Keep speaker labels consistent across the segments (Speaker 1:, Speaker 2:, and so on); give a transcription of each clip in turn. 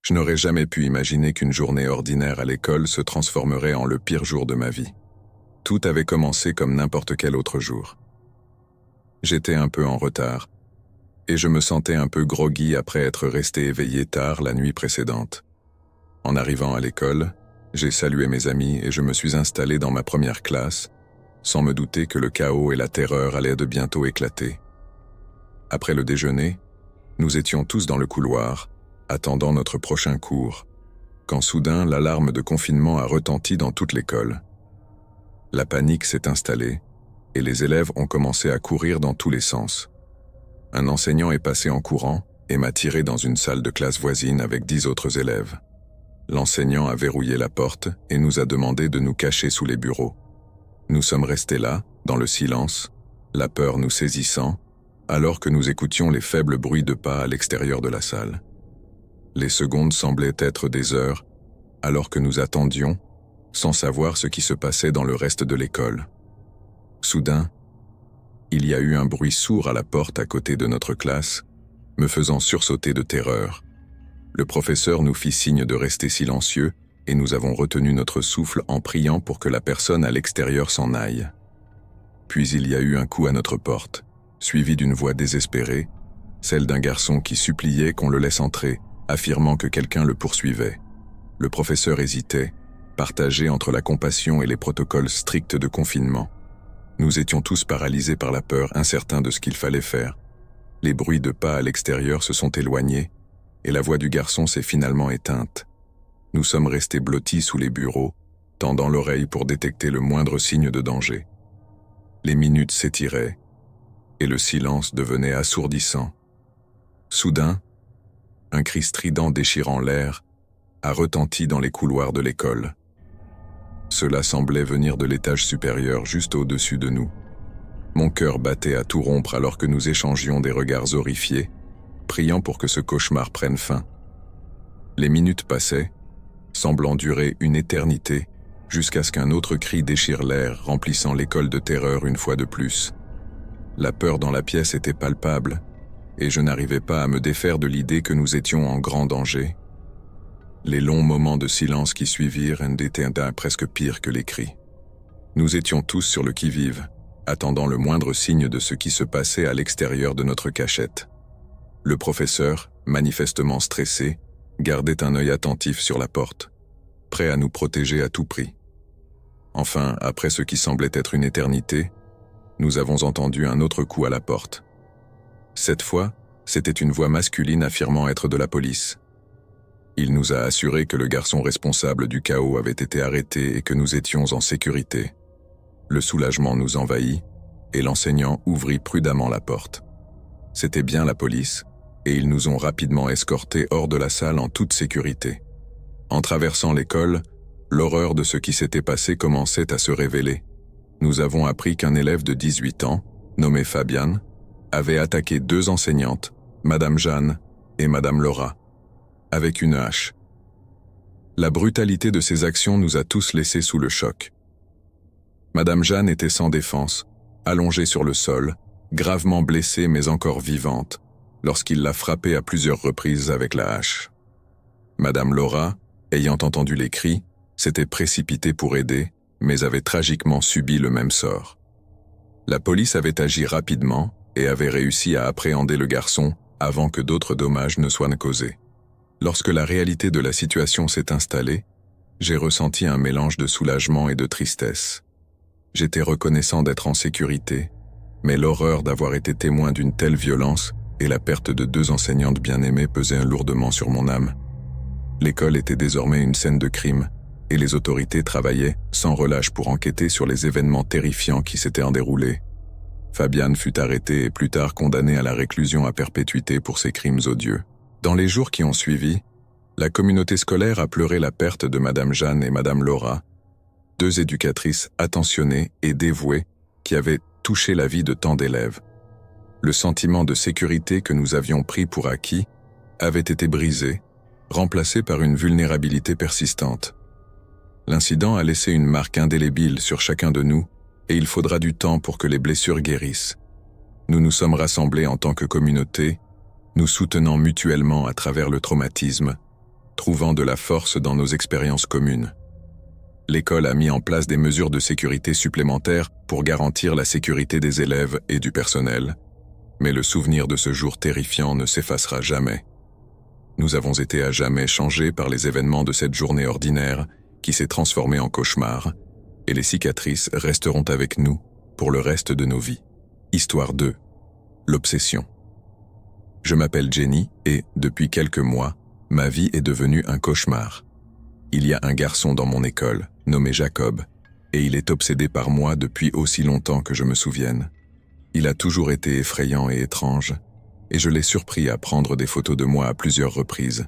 Speaker 1: Je n'aurais jamais pu imaginer qu'une journée ordinaire à l'école se transformerait en le pire jour de ma vie. Tout avait commencé comme n'importe quel autre jour. J'étais un peu en retard, et je me sentais un peu groggy après être resté éveillé tard la nuit précédente. En arrivant à l'école, j'ai salué mes amis et je me suis installé dans ma première classe, sans me douter que le chaos et la terreur allaient de bientôt éclater. Après le déjeuner, nous étions tous dans le couloir, attendant notre prochain cours, quand soudain l'alarme de confinement a retenti dans toute l'école. La panique s'est installée, et les élèves ont commencé à courir dans tous les sens. Un enseignant est passé en courant et m'a tiré dans une salle de classe voisine avec 10 autres élèves. L'enseignant a verrouillé la porte et nous a demandé de nous cacher sous les bureaux. Nous sommes restés là, dans le silence, la peur nous saisissant, alors que nous écoutions les faibles bruits de pas à l'extérieur de la salle. Les secondes semblaient être des heures, alors que nous attendions, sans savoir ce qui se passait dans le reste de l'école. Soudain, il y a eu un bruit sourd à la porte à côté de notre classe, me faisant sursauter de terreur. Le professeur nous fit signe de rester silencieux et nous avons retenu notre souffle en priant pour que la personne à l'extérieur s'en aille. Puis il y a eu un coup à notre porte, suivi d'une voix désespérée, celle d'un garçon qui suppliait qu'on le laisse entrer, affirmant que quelqu'un le poursuivait. Le professeur hésitait, partagé entre la compassion et les protocoles stricts de confinement. Nous étions tous paralysés par la peur, incertains de ce qu'il fallait faire. Les bruits de pas à l'extérieur se sont éloignés, et la voix du garçon s'est finalement éteinte. Nous sommes restés blottis sous les bureaux, tendant l'oreille pour détecter le moindre signe de danger. Les minutes s'étiraient, et le silence devenait assourdissant. Soudain, un cri strident déchirant l'air a retenti dans les couloirs de l'école. Cela semblait venir de l'étage supérieur juste au-dessus de nous. Mon cœur battait à tout rompre alors que nous échangions des regards horrifiés, priant pour que ce cauchemar prenne fin. Les minutes passaient, semblant durer une éternité, jusqu'à ce qu'un autre cri déchire l'air, remplissant l'école de terreur une fois de plus. La peur dans la pièce était palpable, et je n'arrivais pas à me défaire de l'idée que nous étions en grand danger. Les longs moments de silence qui suivirent étaient presque pires que les cris. Nous étions tous sur le qui-vive, attendant le moindre signe de ce qui se passait à l'extérieur de notre cachette. Le professeur, manifestement stressé, gardait un œil attentif sur la porte, prêt à nous protéger à tout prix. Enfin, après ce qui semblait être une éternité, nous avons entendu un autre coup à la porte. Cette fois, c'était une voix masculine affirmant être de la police. Il nous a assuré que le garçon responsable du chaos avait été arrêté et que nous étions en sécurité. Le soulagement nous envahit, et l'enseignant ouvrit prudemment la porte. C'était bien la police, et ils nous ont rapidement escortés hors de la salle en toute sécurité. En traversant l'école, l'horreur de ce qui s'était passé commençait à se révéler. Nous avons appris qu'un élève de 18 ans, nommé Fabian, avait attaqué 2 enseignantes, Madame Jeanne et Madame Laura, avec une hache. La brutalité de ces actions nous a tous laissés sous le choc. Madame Jeanne était sans défense, allongée sur le sol, gravement blessée mais encore vivante, lorsqu'il l'a frappée à plusieurs reprises avec la hache. Madame Laura, ayant entendu les cris, s'était précipitée pour aider, mais avait tragiquement subi le même sort. La police avait agi rapidement et avait réussi à appréhender le garçon avant que d'autres dommages ne soient causés. Lorsque la réalité de la situation s'est installée, j'ai ressenti un mélange de soulagement et de tristesse. J'étais reconnaissant d'être en sécurité, mais l'horreur d'avoir été témoin d'une telle violence et la perte de 2 enseignantes bien-aimées pesaient lourdement sur mon âme. L'école était désormais une scène de crime, et les autorités travaillaient sans relâche pour enquêter sur les événements terrifiants qui s'étaient déroulés. Fabian fut arrêté et plus tard condamné à la réclusion à perpétuité pour ses crimes odieux. Dans les jours qui ont suivi, la communauté scolaire a pleuré la perte de Madame Jeanne et Madame Laura, 2 éducatrices attentionnées et dévouées qui avaient touché la vie de tant d'élèves. Le sentiment de sécurité que nous avions pris pour acquis avait été brisé, remplacé par une vulnérabilité persistante. L'incident a laissé une marque indélébile sur chacun de nous et il faudra du temps pour que les blessures guérissent. Nous nous sommes rassemblés en tant que communauté, nous soutenant mutuellement à travers le traumatisme, trouvant de la force dans nos expériences communes. L'école a mis en place des mesures de sécurité supplémentaires pour garantir la sécurité des élèves et du personnel, mais le souvenir de ce jour terrifiant ne s'effacera jamais. Nous avons été à jamais changés par les événements de cette journée ordinaire qui s'est transformée en cauchemar, et les cicatrices resteront avec nous pour le reste de nos vies. Histoire 2. L'obsession. Je m'appelle Jenny et, depuis quelques mois, ma vie est devenue un cauchemar. Il y a un garçon dans mon école, nommé Jacob, et il est obsédé par moi depuis aussi longtemps que je me souvienne. Il a toujours été effrayant et étrange, et je l'ai surpris à prendre des photos de moi à plusieurs reprises.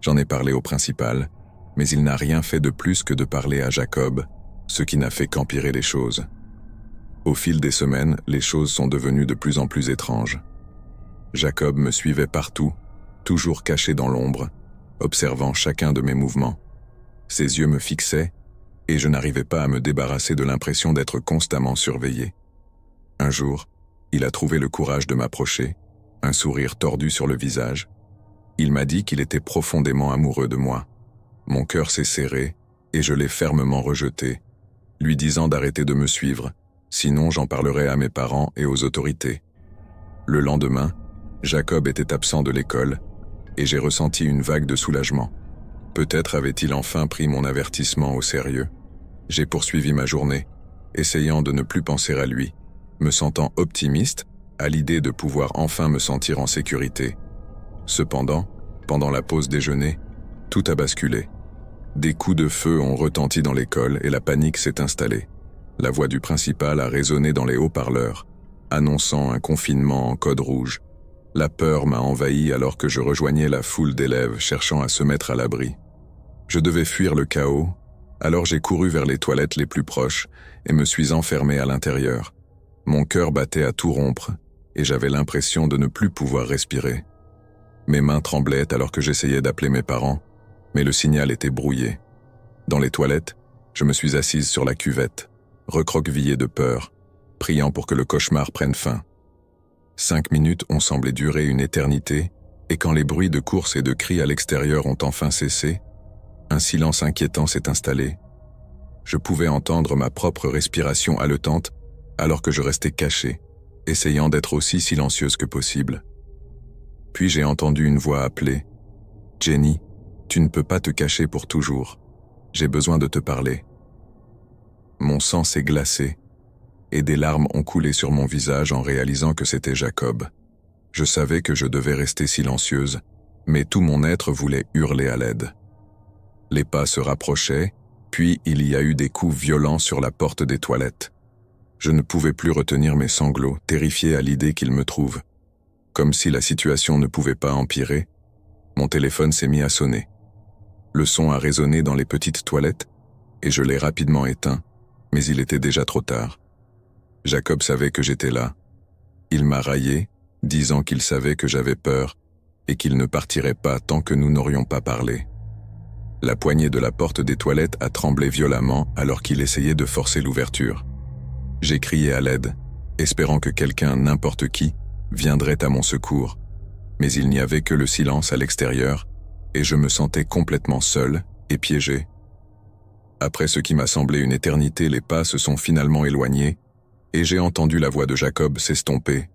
Speaker 1: J'en ai parlé au principal, mais il n'a rien fait de plus que de parler à Jacob, ce qui n'a fait qu'empirer les choses. Au fil des semaines, les choses sont devenues de plus en plus étranges. Jacob me suivait partout, toujours caché dans l'ombre, observant chacun de mes mouvements. Ses yeux me fixaient, et je n'arrivais pas à me débarrasser de l'impression d'être constamment surveillé. Un jour, il a trouvé le courage de m'approcher, un sourire tordu sur le visage. Il m'a dit qu'il était profondément amoureux de moi. Mon cœur s'est serré, et je l'ai fermement rejeté, lui disant d'arrêter de me suivre, sinon j'en parlerai à mes parents et aux autorités. Le lendemain, Jacob était absent de l'école, et j'ai ressenti une vague de soulagement. Peut-être avait-il enfin pris mon avertissement au sérieux. J'ai poursuivi ma journée, essayant de ne plus penser à lui, me sentant optimiste à l'idée de pouvoir enfin me sentir en sécurité. Cependant, pendant la pause déjeuner, tout a basculé. Des coups de feu ont retenti dans l'école et la panique s'est installée. La voix du principal a résonné dans les haut-parleurs, annonçant un confinement en code rouge. La peur m'a envahi alors que je rejoignais la foule d'élèves cherchant à se mettre à l'abri. Je devais fuir le chaos, alors j'ai couru vers les toilettes les plus proches et me suis enfermé à l'intérieur. Mon cœur battait à tout rompre et j'avais l'impression de ne plus pouvoir respirer. Mes mains tremblaient alors que j'essayais d'appeler mes parents, mais le signal était brouillé. Dans les toilettes, je me suis assise sur la cuvette, recroquevillée de peur, priant pour que le cauchemar prenne fin. 5 minutes ont semblé durer une éternité, et quand les bruits de course et de cris à l'extérieur ont enfin cessé, un silence inquiétant s'est installé. Je pouvais entendre ma propre respiration haletante alors que je restais caché, essayant d'être aussi silencieuse que possible. Puis j'ai entendu une voix appeler « Jenny, tu ne peux pas te cacher pour toujours. J'ai besoin de te parler. » Mon sang s'est glacé, et des larmes ont coulé sur mon visage en réalisant que c'était Jacob. Je savais que je devais rester silencieuse, mais tout mon être voulait hurler à l'aide. Les pas se rapprochaient, puis il y a eu des coups violents sur la porte des toilettes. Je ne pouvais plus retenir mes sanglots, terrifié à l'idée qu'il me trouve. Comme si la situation ne pouvait pas empirer, mon téléphone s'est mis à sonner. Le son a résonné dans les petites toilettes, et je l'ai rapidement éteint, mais il était déjà trop tard. Jacob savait que j'étais là. Il m'a raillé, disant qu'il savait que j'avais peur et qu'il ne partirait pas tant que nous n'aurions pas parlé. La poignée de la porte des toilettes a tremblé violemment alors qu'il essayait de forcer l'ouverture. J'ai crié à l'aide, espérant que quelqu'un, n'importe qui, viendrait à mon secours, mais il n'y avait que le silence à l'extérieur et je me sentais complètement seul et piégé. Après ce qui m'a semblé une éternité, les pas se sont finalement éloignés et j'ai entendu la voix de Jacob s'estomper.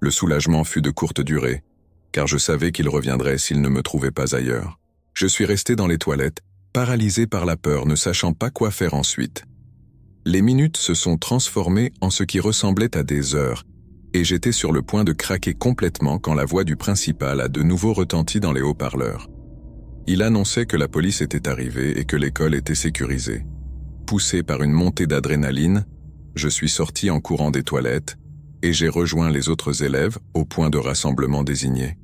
Speaker 1: Le soulagement fut de courte durée, car je savais qu'il reviendrait s'il ne me trouvait pas ailleurs. Je suis resté dans les toilettes, paralysé par la peur, ne sachant pas quoi faire ensuite. Les minutes se sont transformées en ce qui ressemblait à des heures, et j'étais sur le point de craquer complètement quand la voix du principal a de nouveau retenti dans les haut-parleurs. Il annonçait que la police était arrivée et que l'école était sécurisée. Poussé par une montée d'adrénaline, je suis sorti en courant des toilettes et j'ai rejoint les autres élèves au point de rassemblement désigné.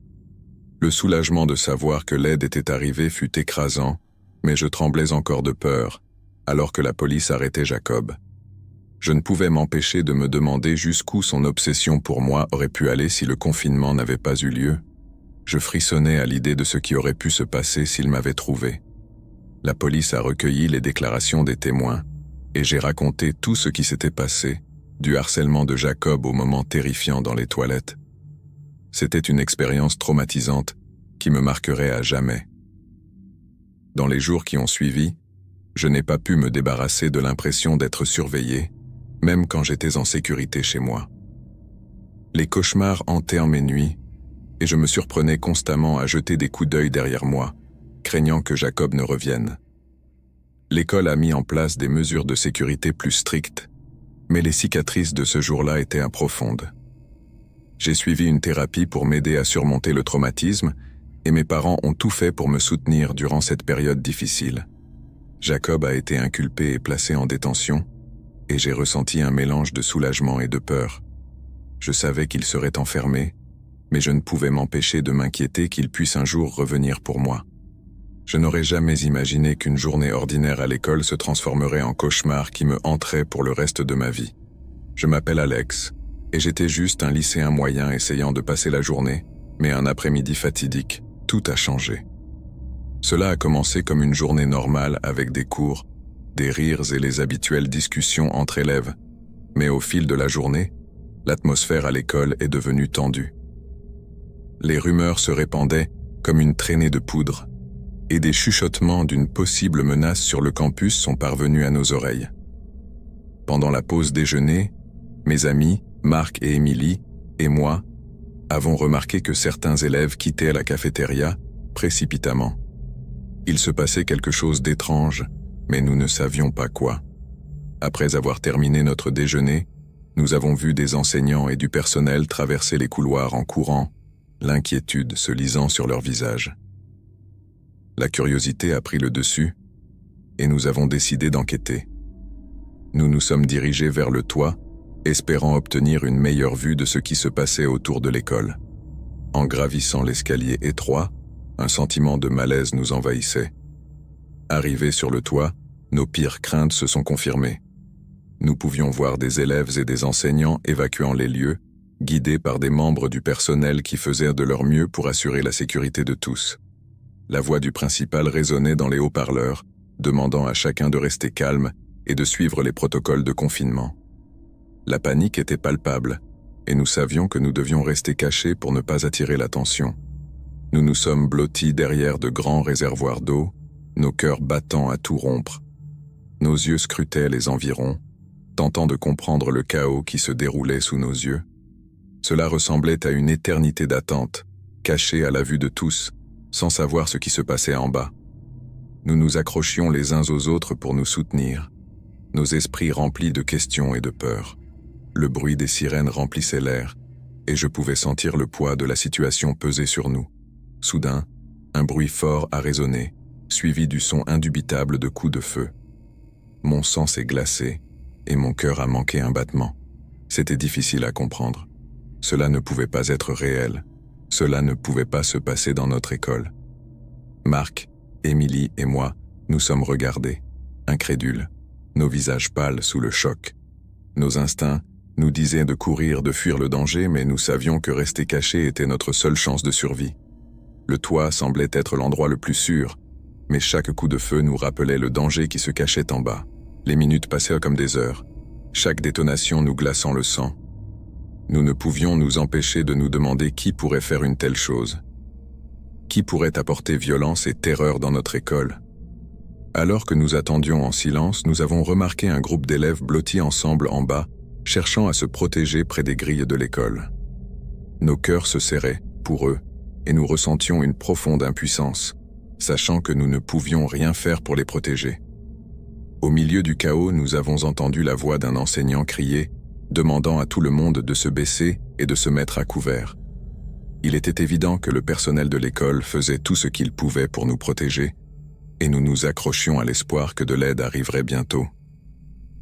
Speaker 1: Le soulagement de savoir que l'aide était arrivée fut écrasant, mais je tremblais encore de peur, alors que la police arrêtait Jacob. Je ne pouvais m'empêcher de me demander jusqu'où son obsession pour moi aurait pu aller si le confinement n'avait pas eu lieu. Je frissonnais à l'idée de ce qui aurait pu se passer s'il m'avait trouvé. La police a recueilli les déclarations des témoins, et j'ai raconté tout ce qui s'était passé, du harcèlement de Jacob au moment terrifiant dans les toilettes. C'était une expérience traumatisante qui me marquerait à jamais. Dans les jours qui ont suivi, je n'ai pas pu me débarrasser de l'impression d'être surveillé, même quand j'étais en sécurité chez moi. Les cauchemars hantaient mes nuits, et je me surprenais constamment à jeter des coups d'œil derrière moi, craignant que Jacob ne revienne. L'école a mis en place des mesures de sécurité plus strictes, mais les cicatrices de ce jour-là étaient profondes. J'ai suivi une thérapie pour m'aider à surmonter le traumatisme, et mes parents ont tout fait pour me soutenir durant cette période difficile. Jacob a été inculpé et placé en détention, et j'ai ressenti un mélange de soulagement et de peur. Je savais qu'il serait enfermé, mais je ne pouvais m'empêcher de m'inquiéter qu'il puisse un jour revenir pour moi. Je n'aurais jamais imaginé qu'une journée ordinaire à l'école se transformerait en cauchemar qui me hanterait pour le reste de ma vie. Je m'appelle Alex, et j'étais juste un lycéen moyen essayant de passer la journée, mais un après-midi fatidique, tout a changé. Cela a commencé comme une journée normale avec des cours, des rires et les habituelles discussions entre élèves, mais au fil de la journée, l'atmosphère à l'école est devenue tendue. Les rumeurs se répandaient comme une traînée de poudre, et des chuchotements d'une possible menace sur le campus sont parvenus à nos oreilles. Pendant la pause déjeuner, mes amis, Marc et Émilie, et moi, avons remarqué que certains élèves quittaient la cafétéria précipitamment. Il se passait quelque chose d'étrange, mais nous ne savions pas quoi. Après avoir terminé notre déjeuner, nous avons vu des enseignants et du personnel traverser les couloirs en courant, l'inquiétude se lisant sur leurs visages. La curiosité a pris le dessus, et nous avons décidé d'enquêter. Nous nous sommes dirigés vers le toit, espérant obtenir une meilleure vue de ce qui se passait autour de l'école. En gravissant l'escalier étroit, un sentiment de malaise nous envahissait. Arrivés sur le toit, nos pires craintes se sont confirmées. Nous pouvions voir des élèves et des enseignants évacuant les lieux, guidés par des membres du personnel qui faisaient de leur mieux pour assurer la sécurité de tous. La voix du principal résonnait dans les haut-parleurs, demandant à chacun de rester calme et de suivre les protocoles de confinement. La panique était palpable, et nous savions que nous devions rester cachés pour ne pas attirer l'attention. Nous nous sommes blottis derrière de grands réservoirs d'eau, nos cœurs battant à tout rompre. Nos yeux scrutaient les environs, tentant de comprendre le chaos qui se déroulait sous nos yeux. Cela ressemblait à une éternité d'attente, cachée à la vue de tous, sans savoir ce qui se passait en bas. Nous nous accrochions les uns aux autres pour nous soutenir, nos esprits remplis de questions et de peur. Le bruit des sirènes remplissait l'air, et je pouvais sentir le poids de la situation peser sur nous. Soudain, un bruit fort a résonné, suivi du son indubitable de coups de feu. Mon sang s'est glacé, et mon cœur a manqué un battement. C'était difficile à comprendre. Cela ne pouvait pas être réel. Cela ne pouvait pas se passer dans notre école. Marc, Émilie et moi, nous sommes regardés, incrédules, nos visages pâles sous le choc. Nos instincts nous disaient de courir, de fuir le danger, mais nous savions que rester cachés était notre seule chance de survie. Le toit semblait être l'endroit le plus sûr, mais chaque coup de feu nous rappelait le danger qui se cachait en bas. Les minutes passaient comme des heures, chaque détonation nous glaçant le sang. Nous ne pouvions nous empêcher de nous demander qui pourrait faire une telle chose. Qui pourrait apporter violence et terreur dans notre école? Alors que nous attendions en silence, nous avons remarqué un groupe d'élèves blottis ensemble en bas, cherchant à se protéger près des grilles de l'école. Nos cœurs se serraient, pour eux, et nous ressentions une profonde impuissance, sachant que nous ne pouvions rien faire pour les protéger. Au milieu du chaos, nous avons entendu la voix d'un enseignant crier, demandant à tout le monde de se baisser et de se mettre à couvert. Il était évident que le personnel de l'école faisait tout ce qu'il pouvait pour nous protéger, et nous nous accrochions à l'espoir que de l'aide arriverait bientôt.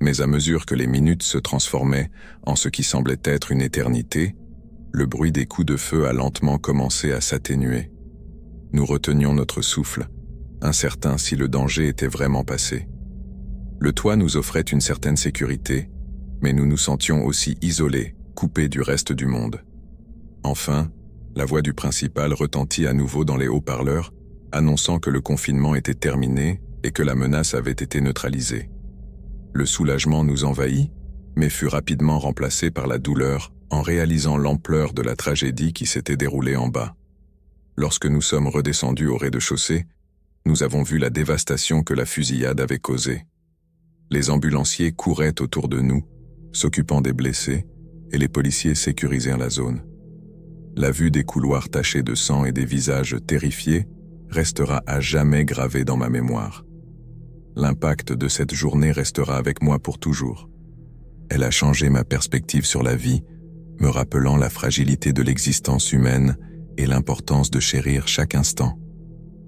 Speaker 1: Mais à mesure que les minutes se transformaient en ce qui semblait être une éternité, le bruit des coups de feu a lentement commencé à s'atténuer. Nous retenions notre souffle, incertains si le danger était vraiment passé. Le toit nous offrait une certaine sécurité, mais nous nous sentions aussi isolés, coupés du reste du monde. Enfin, la voix du principal retentit à nouveau dans les haut-parleurs, annonçant que le confinement était terminé et que la menace avait été neutralisée. Le soulagement nous envahit, mais fut rapidement remplacé par la douleur en réalisant l'ampleur de la tragédie qui s'était déroulée en bas. Lorsque nous sommes redescendus au rez-de-chaussée, nous avons vu la dévastation que la fusillade avait causée. Les ambulanciers couraient autour de nous, s'occupant des blessés, et les policiers sécurisèrent la zone. La vue des couloirs tachés de sang et des visages terrifiés restera à jamais gravée dans ma mémoire. L'impact de cette journée restera avec moi pour toujours. Elle a changé ma perspective sur la vie, me rappelant la fragilité de l'existence humaine et l'importance de chérir chaque instant.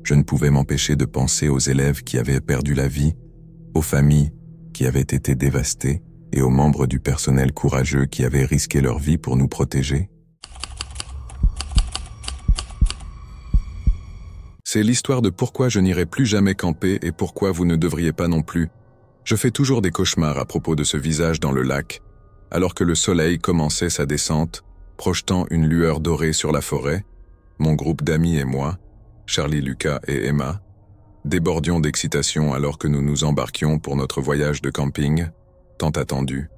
Speaker 1: Je ne pouvais m'empêcher de penser aux élèves qui avaient perdu la vie, aux familles qui avaient été dévastées et aux membres du personnel courageux qui avaient risqué leur vie pour nous protéger. C'est l'histoire de pourquoi je n'irai plus jamais camper et pourquoi vous ne devriez pas non plus. Je fais toujours des cauchemars à propos de ce visage dans le lac, alors que le soleil commençait sa descente, projetant une lueur dorée sur la forêt. Mon groupe d'amis et moi, Charlie, Lucas et Emma, débordions d'excitation alors que nous nous embarquions pour notre voyage de camping, tant attendu.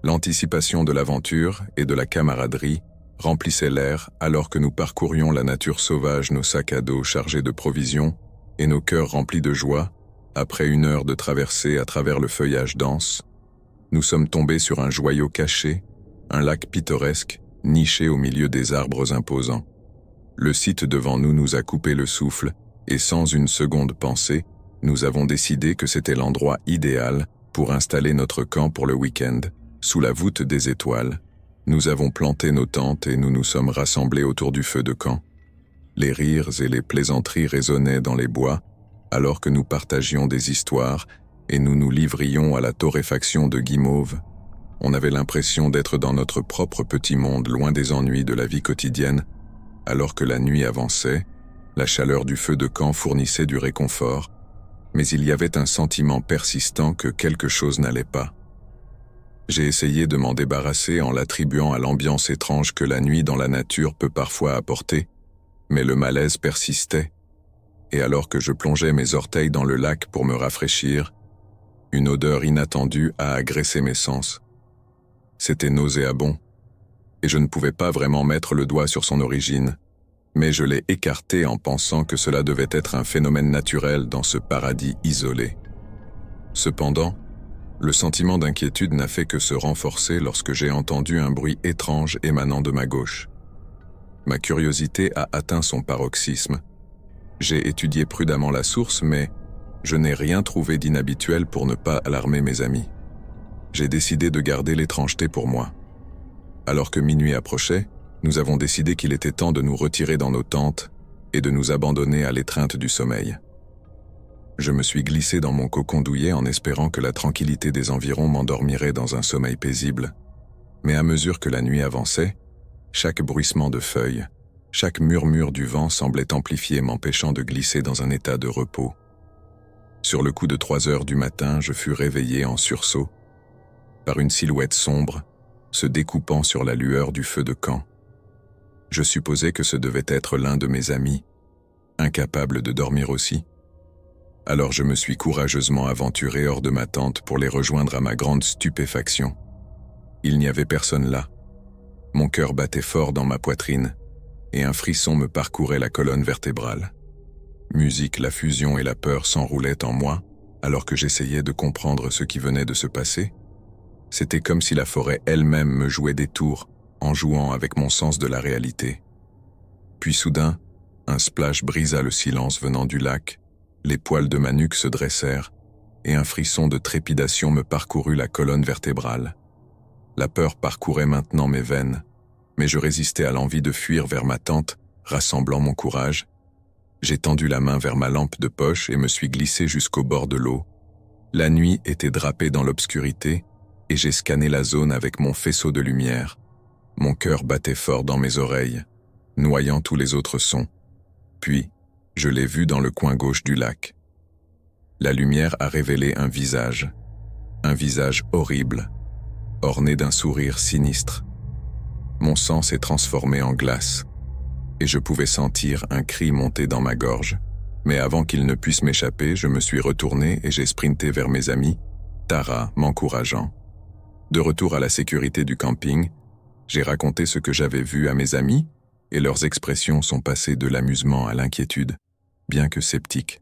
Speaker 1: L'anticipation de l'aventure et de la camaraderie remplissait l'air alors que nous parcourions la nature sauvage, nos sacs à dos chargés de provisions et nos cœurs remplis de joie. Après une heure de traversée à travers le feuillage dense, nous sommes tombés sur un joyau caché, un lac pittoresque, niché au milieu des arbres imposants. Le site devant nous nous a coupé le souffle, et sans une seconde pensée, nous avons décidé que c'était l'endroit idéal pour installer notre camp pour le week-end, sous la voûte des étoiles. Nous avons planté nos tentes et nous nous sommes rassemblés autour du feu de camp. Les rires et les plaisanteries résonnaient dans les bois, alors que nous partagions des histoires et nous nous livrions à la torréfaction de guimauve. On avait l'impression d'être dans notre propre petit monde, loin des ennuis de la vie quotidienne. Alors que la nuit avançait, la chaleur du feu de camp fournissait du réconfort, mais il y avait un sentiment persistant que quelque chose n'allait pas. J'ai essayé de m'en débarrasser en l'attribuant à l'ambiance étrange que la nuit dans la nature peut parfois apporter, mais le malaise persistait. Et alors que je plongeais mes orteils dans le lac pour me rafraîchir, une odeur inattendue a agressé mes sens. C'était nauséabond, et je ne pouvais pas vraiment mettre le doigt sur son origine, mais je l'ai écarté en pensant que cela devait être un phénomène naturel dans ce paradis isolé. Cependant, le sentiment d'inquiétude n'a fait que se renforcer lorsque j'ai entendu un bruit étrange émanant de ma gauche. Ma curiosité a atteint son paroxysme. J'ai étudié prudemment la source, mais je n'ai rien trouvé d'inhabituel pour ne pas alarmer mes amis. J'ai décidé de garder l'étrangeté pour moi. Alors que minuit approchait, nous avons décidé qu'il était temps de nous retirer dans nos tentes et de nous abandonner à l'étreinte du sommeil. Je me suis glissé dans mon cocon douillet en espérant que la tranquillité des environs m'endormirait dans un sommeil paisible. Mais à mesure que la nuit avançait, chaque bruissement de feuilles, chaque murmure du vent semblait amplifier, m'empêchant de glisser dans un état de repos. Sur le coup de 3 heures du matin, je fus réveillé en sursaut par une silhouette sombre se découpant sur la lueur du feu de camp. Je supposais que ce devait être l'un de mes amis, incapable de dormir aussi. Alors je me suis courageusement aventuré hors de ma tente pour les rejoindre à ma grande stupéfaction. Il n'y avait personne là. Mon cœur battait fort dans ma poitrine, et un frisson me parcourait la colonne vertébrale. Musique, la fusion et la peur s'enroulaient en moi, alors que j'essayais de comprendre ce qui venait de se passer. C'était comme si la forêt elle-même me jouait des tours, en jouant avec mon sens de la réalité. Puis soudain, un splash brisa le silence venant du lac, les poils de ma nuque se dressèrent, et un frisson de trépidation me parcourut la colonne vertébrale. La peur parcourait maintenant mes veines, mais je résistais à l'envie de fuir vers ma tente, rassemblant mon courage. J'ai tendu la main vers ma lampe de poche et me suis glissé jusqu'au bord de l'eau. La nuit était drapée dans l'obscurité, et j'ai scanné la zone avec mon faisceau de lumière. Mon cœur battait fort dans mes oreilles, noyant tous les autres sons. Puis, je l'ai vu dans le coin gauche du lac. La lumière a révélé un visage horrible, orné d'un sourire sinistre. Mon sang s'est transformé en glace, et je pouvais sentir un cri monter dans ma gorge. Mais avant qu'il ne puisse m'échapper, je me suis retourné et j'ai sprinté vers mes amis, Tara m'encourageant. De retour à la sécurité du camping, j'ai raconté ce que j'avais vu à mes amis, et leurs expressions sont passées de l'amusement à l'inquiétude, bien que sceptiques.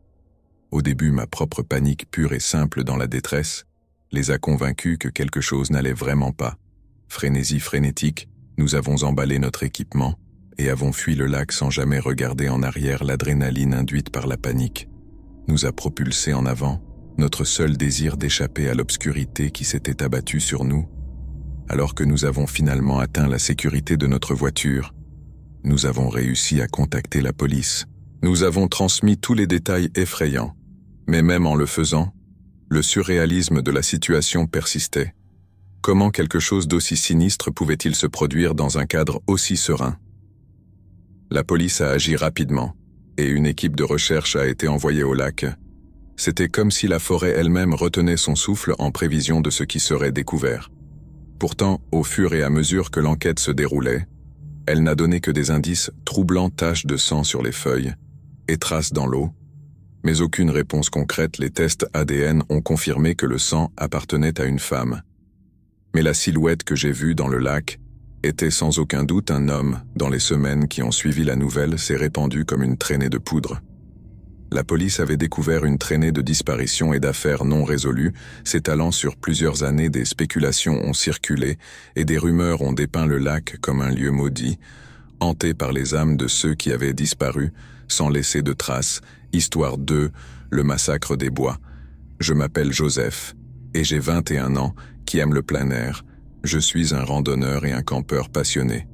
Speaker 1: Au début, ma propre panique pure et simple dans la détresse les a convaincus que quelque chose n'allait vraiment pas. Frénésie frénétique, nous avons emballé notre équipement et avons fui le lac sans jamais regarder en arrière. L'adrénaline induite par la panique nous a propulsés en avant, notre seul désir d'échapper à l'obscurité qui s'était abattue sur nous. Alors que nous avons finalement atteint la sécurité de notre voiture, nous avons réussi à contacter la police. Nous avons transmis tous les détails effrayants, mais même en le faisant, le surréalisme de la situation persistait. Comment quelque chose d'aussi sinistre pouvait-il se produire dans un cadre aussi serein? La police a agi rapidement, et une équipe de recherche a été envoyée au lac. C'était comme si la forêt elle-même retenait son souffle en prévision de ce qui serait découvert. Pourtant, au fur et à mesure que l'enquête se déroulait, elle n'a donné que des indices troublants, taches de sang sur les feuilles et traces dans l'eau, mais aucune réponse concrète. Les tests ADN ont confirmé que le sang appartenait à une femme. Mais la silhouette que j'ai vue dans le lac était sans aucun doute un homme. Dans les semaines qui ont suivi, la nouvelle s'est répandue comme une traînée de poudre. La police avait découvert une traînée de disparitions et d'affaires non résolues, s'étalant sur plusieurs années. Des spéculations ont circulé et des rumeurs ont dépeint le lac comme un lieu maudit, hanté par les âmes de ceux qui avaient disparu sans laisser de traces. Histoire 2, le massacre des bois. Je m'appelle Joseph et j'ai 21 ans, qui aime le plein air. Je suis un randonneur et un campeur passionné.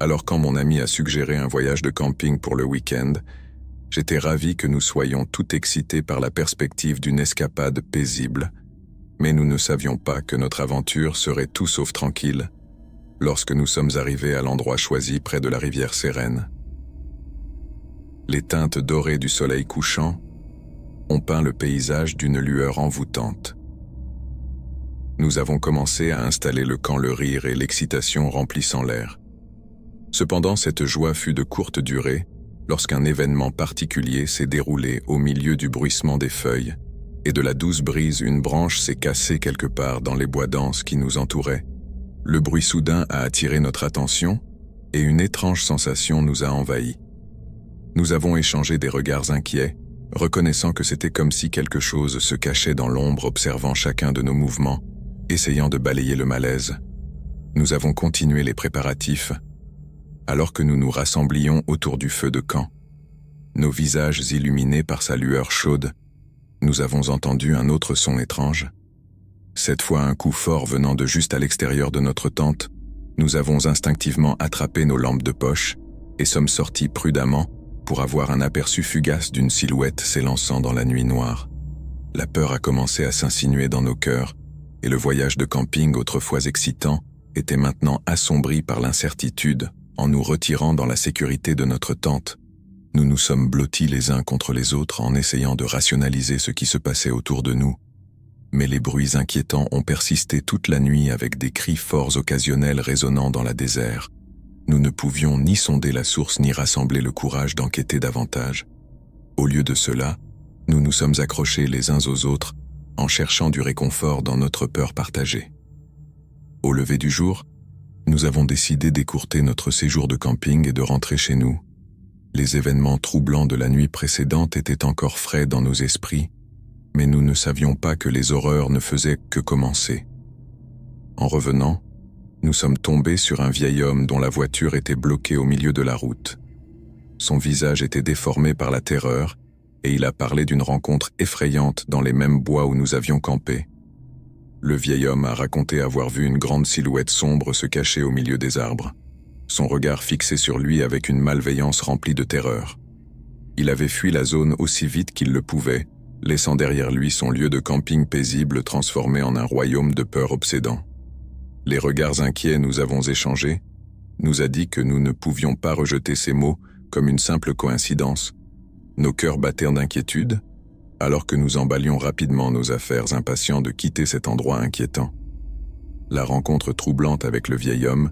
Speaker 1: Alors quand mon ami a suggéré un voyage de camping pour le week-end, j'étais ravi que nous soyons tout excités par la perspective d'une escapade paisible, mais nous ne savions pas que notre aventure serait tout sauf tranquille lorsque nous sommes arrivés à l'endroit choisi près de la rivière Sérène. Les teintes dorées du soleil couchant ont peint le paysage d'une lueur envoûtante. Nous avons commencé à installer le camp, le rire et l'excitation remplissant l'air. Cependant, cette joie fut de courte durée lorsqu'un événement particulier s'est déroulé au milieu du bruissement des feuilles et de la douce brise. Une branche s'est cassée quelque part dans les bois denses qui nous entouraient. Le bruit soudain a attiré notre attention et une étrange sensation nous a envahis. Nous avons échangé des regards inquiets, reconnaissant que c'était comme si quelque chose se cachait dans l'ombre, observant chacun de nos mouvements, essayant de balayer le malaise. Nous avons continué les préparatifs, alors que nous nous rassemblions autour du feu de camp. Nos visages illuminés par sa lueur chaude, nous avons entendu un autre son étrange. Cette fois un coup fort venant de juste à l'extérieur de notre tente. Nous avons instinctivement attrapé nos lampes de poche et sommes sortis prudemment pour avoir un aperçu fugace d'une silhouette s'élançant dans la nuit noire. La peur a commencé à s'insinuer dans nos cœurs, et le voyage de camping, autrefois excitant, était maintenant assombri par l'incertitude. En nous retirant dans la sécurité de notre tente, nous nous sommes blottis les uns contre les autres en essayant de rationaliser ce qui se passait autour de nous. Mais les bruits inquiétants ont persisté toute la nuit avec des cris forts occasionnels résonnant dans la désert. Nous ne pouvions ni sonder la source ni rassembler le courage d'enquêter davantage. Au lieu de cela, nous nous sommes accrochés les uns aux autres en cherchant du réconfort dans notre peur partagée. Au lever du jour, nous avons décidé d'écourter notre séjour de camping et de rentrer chez nous. Les événements troublants de la nuit précédente étaient encore frais dans nos esprits, mais nous ne savions pas que les horreurs ne faisaient que commencer. En revenant, nous sommes tombés sur un vieil homme dont la voiture était bloquée au milieu de la route. Son visage était déformé par la terreur, et il a parlé d'une rencontre effrayante dans les mêmes bois où nous avions campé. Le vieil homme a raconté avoir vu une grande silhouette sombre se cacher au milieu des arbres, son regard fixé sur lui avec une malveillance remplie de terreur. Il avait fui la zone aussi vite qu'il le pouvait, laissant derrière lui son lieu de camping paisible transformé en un royaume de peur obsédant. Les regards inquiets nous avons échangés, nous a dit que nous ne pouvions pas rejeter ces mots comme une simple coïncidence. Nos cœurs battèrent d'inquiétude, alors que nous emballions rapidement nos affaires, impatients de quitter cet endroit inquiétant. La rencontre troublante avec le vieil homme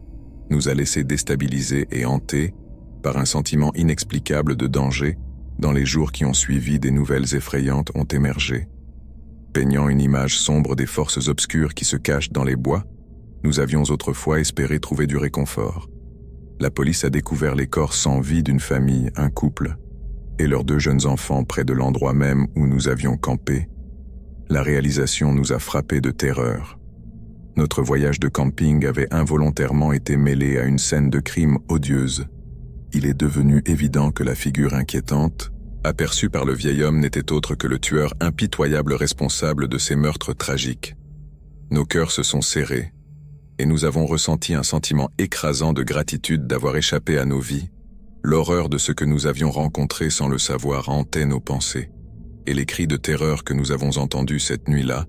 Speaker 1: nous a laissés déstabilisés et hantés par un sentiment inexplicable de danger. Dans les jours qui ont suivi, des nouvelles effrayantes ont émergé. Peignant une image sombre des forces obscures qui se cachent dans les bois, nous avions autrefois espéré trouver du réconfort. La police a découvert les corps sans vie d'une famille, un couple. et leurs 2 jeunes enfants près de l'endroit même où nous avions campé, la réalisation nous a frappés de terreur. Notre voyage de camping avait involontairement été mêlé à une scène de crime odieuse. Il est devenu évident que la figure inquiétante, aperçue par le vieil homme, n'était autre que le tueur impitoyable responsable de ces meurtres tragiques. Nos cœurs se sont serrés, et nous avons ressenti un sentiment écrasant de gratitude d'avoir échappé à nos vies. L'horreur de ce que nous avions rencontré sans le savoir hantait nos pensées, et les cris de terreur que nous avons entendus cette nuit-là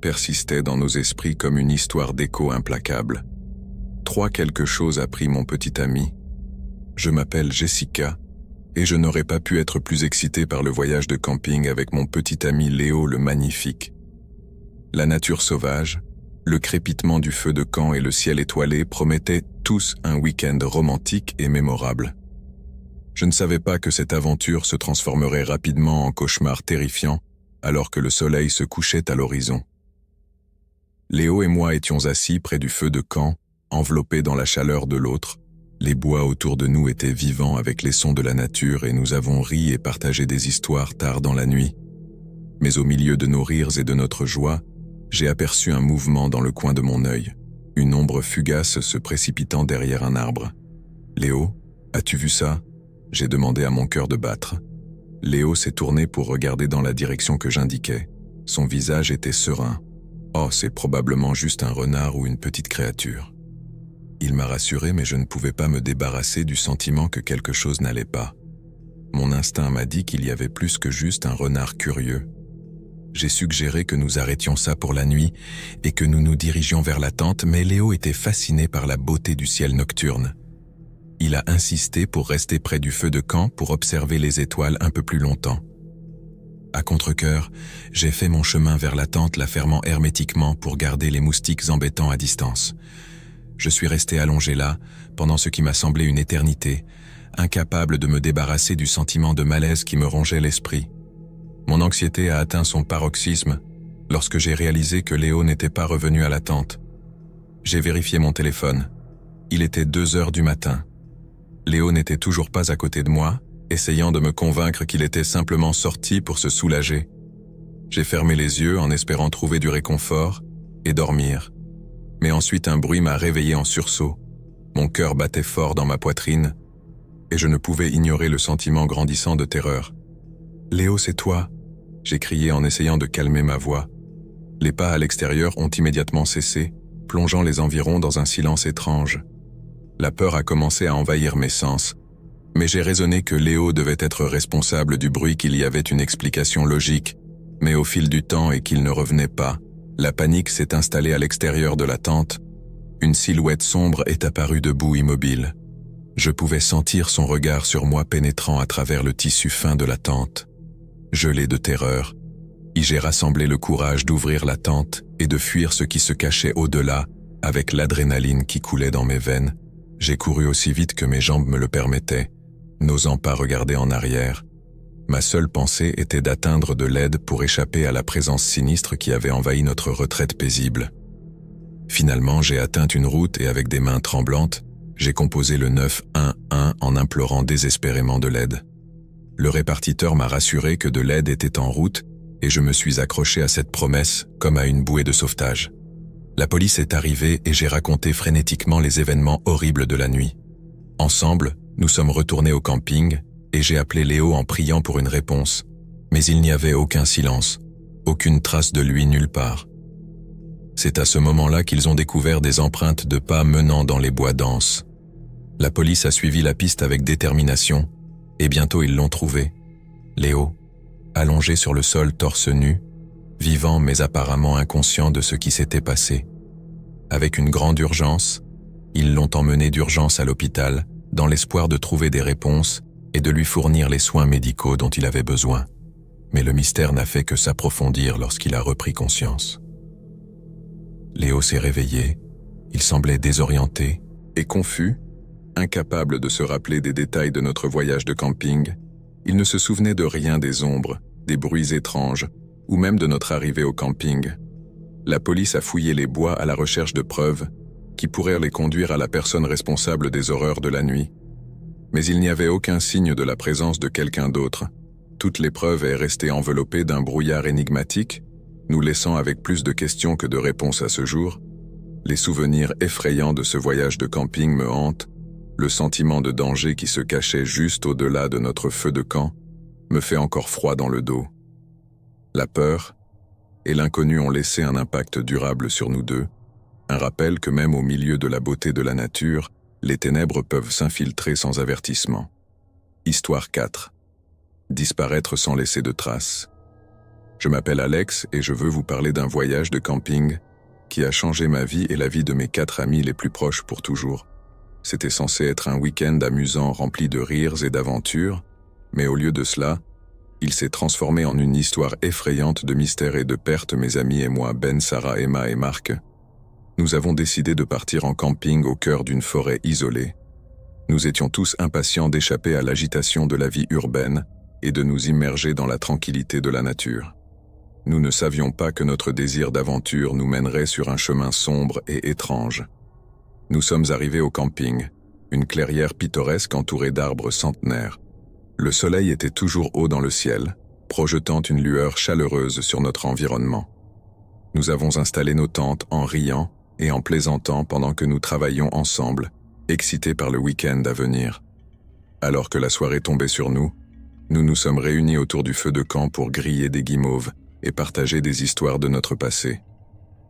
Speaker 1: persistaient dans nos esprits comme une histoire d'écho implacable. 3 quelque chose a pris mon petit ami. Je m'appelle Jessica, et je n'aurais pas pu être plus excitée par le voyage de camping avec mon petit ami Léo le Magnifique. La nature sauvage, le crépitement du feu de camp et le ciel étoilé promettaient tous un week-end romantique et mémorable. Je ne savais pas que cette aventure se transformerait rapidement en cauchemar terrifiant alors que le soleil se couchait à l'horizon. Léo et moi étions assis près du feu de camp, enveloppés dans la chaleur de l'autre. Les bois autour de nous étaient vivants avec les sons de la nature et nous avons ri et partagé des histoires tard dans la nuit. Mais au milieu de nos rires et de notre joie, j'ai aperçu un mouvement dans le coin de mon œil, une ombre fugace se précipitant derrière un arbre. « Léo, as-tu vu ça ?» j'ai demandé à mon cœur de battre. Léo s'est tourné pour regarder dans la direction que j'indiquais. Son visage était serein. « Oh, c'est probablement juste un renard ou une petite créature. » Il m'a rassuré, mais je ne pouvais pas me débarrasser du sentiment que quelque chose n'allait pas. Mon instinct m'a dit qu'il y avait plus que juste un renard curieux. J'ai suggéré que nous arrêtions ça pour la nuit et que nous nous dirigions vers la tente, mais Léo était fasciné par la beauté du ciel nocturne. Il a insisté pour rester près du feu de camp pour observer les étoiles un peu plus longtemps. À contre-cœur, j'ai fait mon chemin vers la tente, la fermant hermétiquement pour garder les moustiques embêtants à distance. Je suis resté allongé là, pendant ce qui m'a semblé une éternité, incapable de me débarrasser du sentiment de malaise qui me rongeait l'esprit. Mon anxiété a atteint son paroxysme lorsque j'ai réalisé que Léo n'était pas revenu à la tente. J'ai vérifié mon téléphone. Il était 2 heures du matin. Léo n'était toujours pas à côté de moi, essayant de me convaincre qu'il était simplement sorti pour se soulager. J'ai fermé les yeux en espérant trouver du réconfort et dormir. Mais ensuite un bruit m'a réveillé en sursaut. Mon cœur battait fort dans ma poitrine et je ne pouvais ignorer le sentiment grandissant de terreur. « Léo, c'est toi !» j'ai crié en essayant de calmer ma voix. Les pas à l'extérieur ont immédiatement cessé, plongeant les environs dans un silence étrange. La peur a commencé à envahir mes sens, mais j'ai raisonné que Léo devait être responsable du bruit, qu'il y avait une explication logique, mais au fil du temps et qu'il ne revenait pas, la panique s'est installée à l'extérieur de la tente. Une silhouette sombre est apparue debout immobile. Je pouvais sentir son regard sur moi pénétrant à travers le tissu fin de la tente. Gelé de terreur, j'ai rassemblé le courage d'ouvrir la tente et de fuir ce qui se cachait au-delà, avec l'adrénaline qui coulait dans mes veines. J'ai couru aussi vite que mes jambes me le permettaient, n'osant pas regarder en arrière. Ma seule pensée était d'atteindre de l'aide pour échapper à la présence sinistre qui avait envahi notre retraite paisible. Finalement, j'ai atteint une route et avec des mains tremblantes, j'ai composé le 911 en implorant désespérément de l'aide. Le répartiteur m'a rassuré que de l'aide était en route et je me suis accroché à cette promesse comme à une bouée de sauvetage. La police est arrivée et j'ai raconté frénétiquement les événements horribles de la nuit. Ensemble, nous sommes retournés au camping et j'ai appelé Léo en priant pour une réponse. Mais il n'y avait aucun silence, aucune trace de lui nulle part. C'est à ce moment-là qu'ils ont découvert des empreintes de pas menant dans les bois denses. La police a suivi la piste avec détermination et bientôt ils l'ont trouvé. Léo, allongé sur le sol torse nu, vivant mais apparemment inconscient de ce qui s'était passé. Avec une grande urgence, ils l'ont emmené d'urgence à l'hôpital dans l'espoir de trouver des réponses et de lui fournir les soins médicaux dont il avait besoin. Mais le mystère n'a fait que s'approfondir lorsqu'il a repris conscience. Léo s'est réveillé, il semblait désorienté et confus, incapable de se rappeler des détails de notre voyage de camping. Il ne se souvenait de rien des ombres, des bruits étranges, ou même de notre arrivée au camping. La police a fouillé les bois à la recherche de preuves qui pourraient les conduire à la personne responsable des horreurs de la nuit. Mais il n'y avait aucun signe de la présence de quelqu'un d'autre. Toute l'épreuve est restée enveloppée d'un brouillard énigmatique, nous laissant avec plus de questions que de réponses à ce jour. Les souvenirs effrayants de ce voyage de camping me hantent, le sentiment de danger qui se cachait juste au-delà de notre feu de camp me fait encore froid dans le dos. La peur et l'inconnu ont laissé un impact durable sur nous deux, un rappel que même au milieu de la beauté de la nature, les ténèbres peuvent s'infiltrer sans avertissement. Histoire 4. Disparaître sans laisser de traces. Je m'appelle Alex et je veux vous parler d'un voyage de camping qui a changé ma vie et la vie de mes 4 amis les plus proches pour toujours. C'était censé être un week-end amusant rempli de rires et d'aventures, mais au lieu de cela, il s'est transformé en une histoire effrayante de mystère et de perte. Mes amis et moi, Ben, Sarah, Emma et Marc, nous avons décidé de partir en camping au cœur d'une forêt isolée. Nous étions tous impatients d'échapper à l'agitation de la vie urbaine et de nous immerger dans la tranquillité de la nature. Nous ne savions pas que notre désir d'aventure nous mènerait sur un chemin sombre et étrange. Nous sommes arrivés au camping, une clairière pittoresque entourée d'arbres centenaires. Le soleil était toujours haut dans le ciel, projetant une lueur chaleureuse sur notre environnement. Nous avons installé nos tentes en riant et en plaisantant pendant que nous travaillions ensemble, excités par le week-end à venir. Alors que la soirée tombait sur nous, nous nous sommes réunis autour du feu de camp pour griller des guimauves et partager des histoires de notre passé.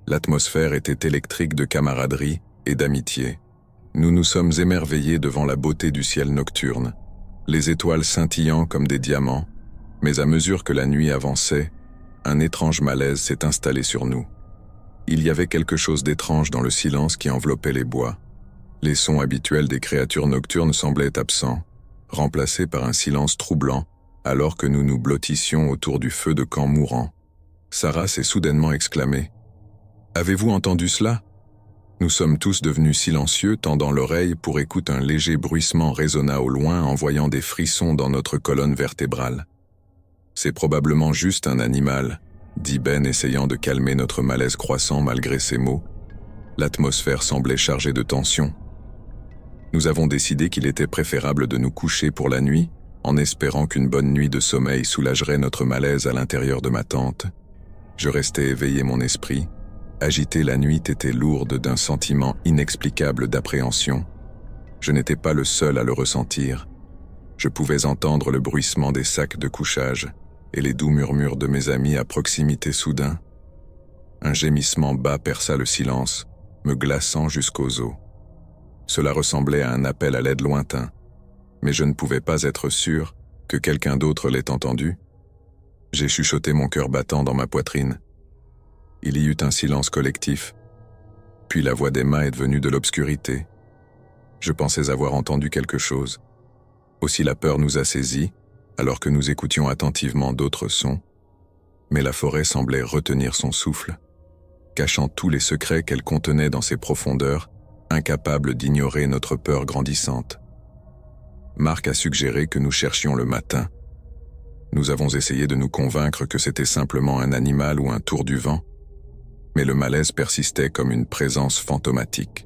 Speaker 1: L'atmosphère était électrique de camaraderie et d'amitié. Nous nous sommes émerveillés devant la beauté du ciel nocturne, les étoiles scintillant comme des diamants, mais à mesure que la nuit avançait, un étrange malaise s'est installé sur nous. Il y avait quelque chose d'étrange dans le silence qui enveloppait les bois. Les sons habituels des créatures nocturnes semblaient absents, remplacés par un silence troublant, alors que nous nous blottissions autour du feu de camp mourant. Sarah s'est soudainement exclamée. « Avez-vous entendu cela ?» Nous sommes tous devenus silencieux, tendant l'oreille pour écouter un léger bruissement résonna au loin, envoyant des frissons dans notre colonne vertébrale. « C'est probablement juste un animal, » dit Ben, essayant de calmer notre malaise croissant malgré ses mots. L'atmosphère semblait chargée de tension. Nous avons décidé qu'il était préférable de nous coucher pour la nuit, en espérant qu'une bonne nuit de sommeil soulagerait notre malaise à l'intérieur de ma tente. Je restais éveillé mon esprit. Agité, la nuit était lourde d'un sentiment inexplicable d'appréhension. Je n'étais pas le seul à le ressentir. Je pouvais entendre le bruissement des sacs de couchage et les doux murmures de mes amis à proximité soudain. Un gémissement bas perça le silence, me glaçant jusqu'aux os. Cela ressemblait à un appel à l'aide lointain, mais je ne pouvais pas être sûr que quelqu'un d'autre l'ait entendu. J'ai chuchoté, mon cœur battant dans ma poitrine. Il y eut un silence collectif, puis la voix d'Emma est venue de l'obscurité. Je pensais avoir entendu quelque chose. Aussi la peur nous a saisis, alors que nous écoutions attentivement d'autres sons, mais la forêt semblait retenir son souffle, cachant tous les secrets qu'elle contenait dans ses profondeurs, incapable d'ignorer notre peur grandissante. Marc a suggéré que nous cherchions le matin. Nous avons essayé de nous convaincre que c'était simplement un animal ou un tour du vent, mais le malaise persistait comme une présence fantomatique.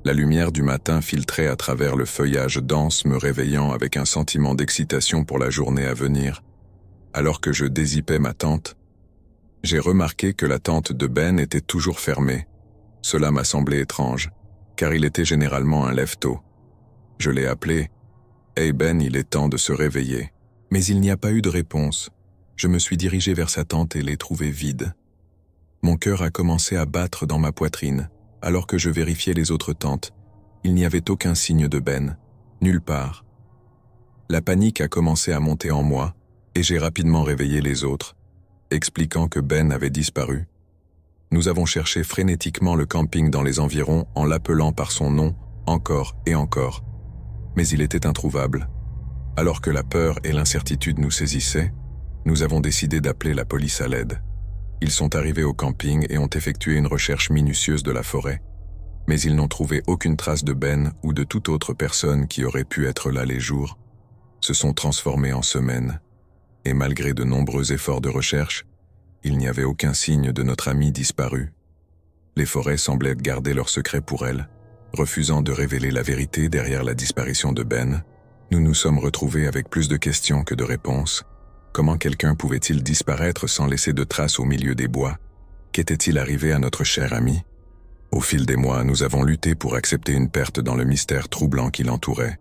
Speaker 1: La lumière du matin filtrait à travers le feuillage dense, me réveillant avec un sentiment d'excitation pour la journée à venir. Alors que je dézippais ma tente, j'ai remarqué que la tente de Ben était toujours fermée. Cela m'a semblé étrange, car il était généralement un lève-tôt. Je l'ai appelé « Hey Ben, il est temps de se réveiller ». Mais il n'y a pas eu de réponse. Je me suis dirigé vers sa tente et l'ai trouvée vide. Mon cœur a commencé à battre dans ma poitrine, alors que je vérifiais les autres tentes. Il n'y avait aucun signe de Ben, nulle part. La panique a commencé à monter en moi, et j'ai rapidement réveillé les autres, expliquant que Ben avait disparu. Nous avons cherché frénétiquement le camping dans les environs en l'appelant par son nom encore et encore. Mais il était introuvable. Alors que la peur et l'incertitude nous saisissaient, nous avons décidé d'appeler la police à l'aide. Ils sont arrivés au camping et ont effectué une recherche minutieuse de la forêt, mais ils n'ont trouvé aucune trace de Ben ou de toute autre personne qui aurait pu être là. Les jours se sont transformés en semaines, et malgré de nombreux efforts de recherche, il n'y avait aucun signe de notre amie disparue. Les forêts semblaient garder leur secret pour elle, Refusant de révéler la vérité derrière la disparition de Ben, nous nous sommes retrouvés avec plus de questions que de réponses. Comment quelqu'un pouvait-il disparaître sans laisser de traces au milieu des bois? Qu'était-il arrivé à notre cher ami? Au fil des mois, nous avons lutté pour accepter une perte dans le mystère troublant qui l'entourait.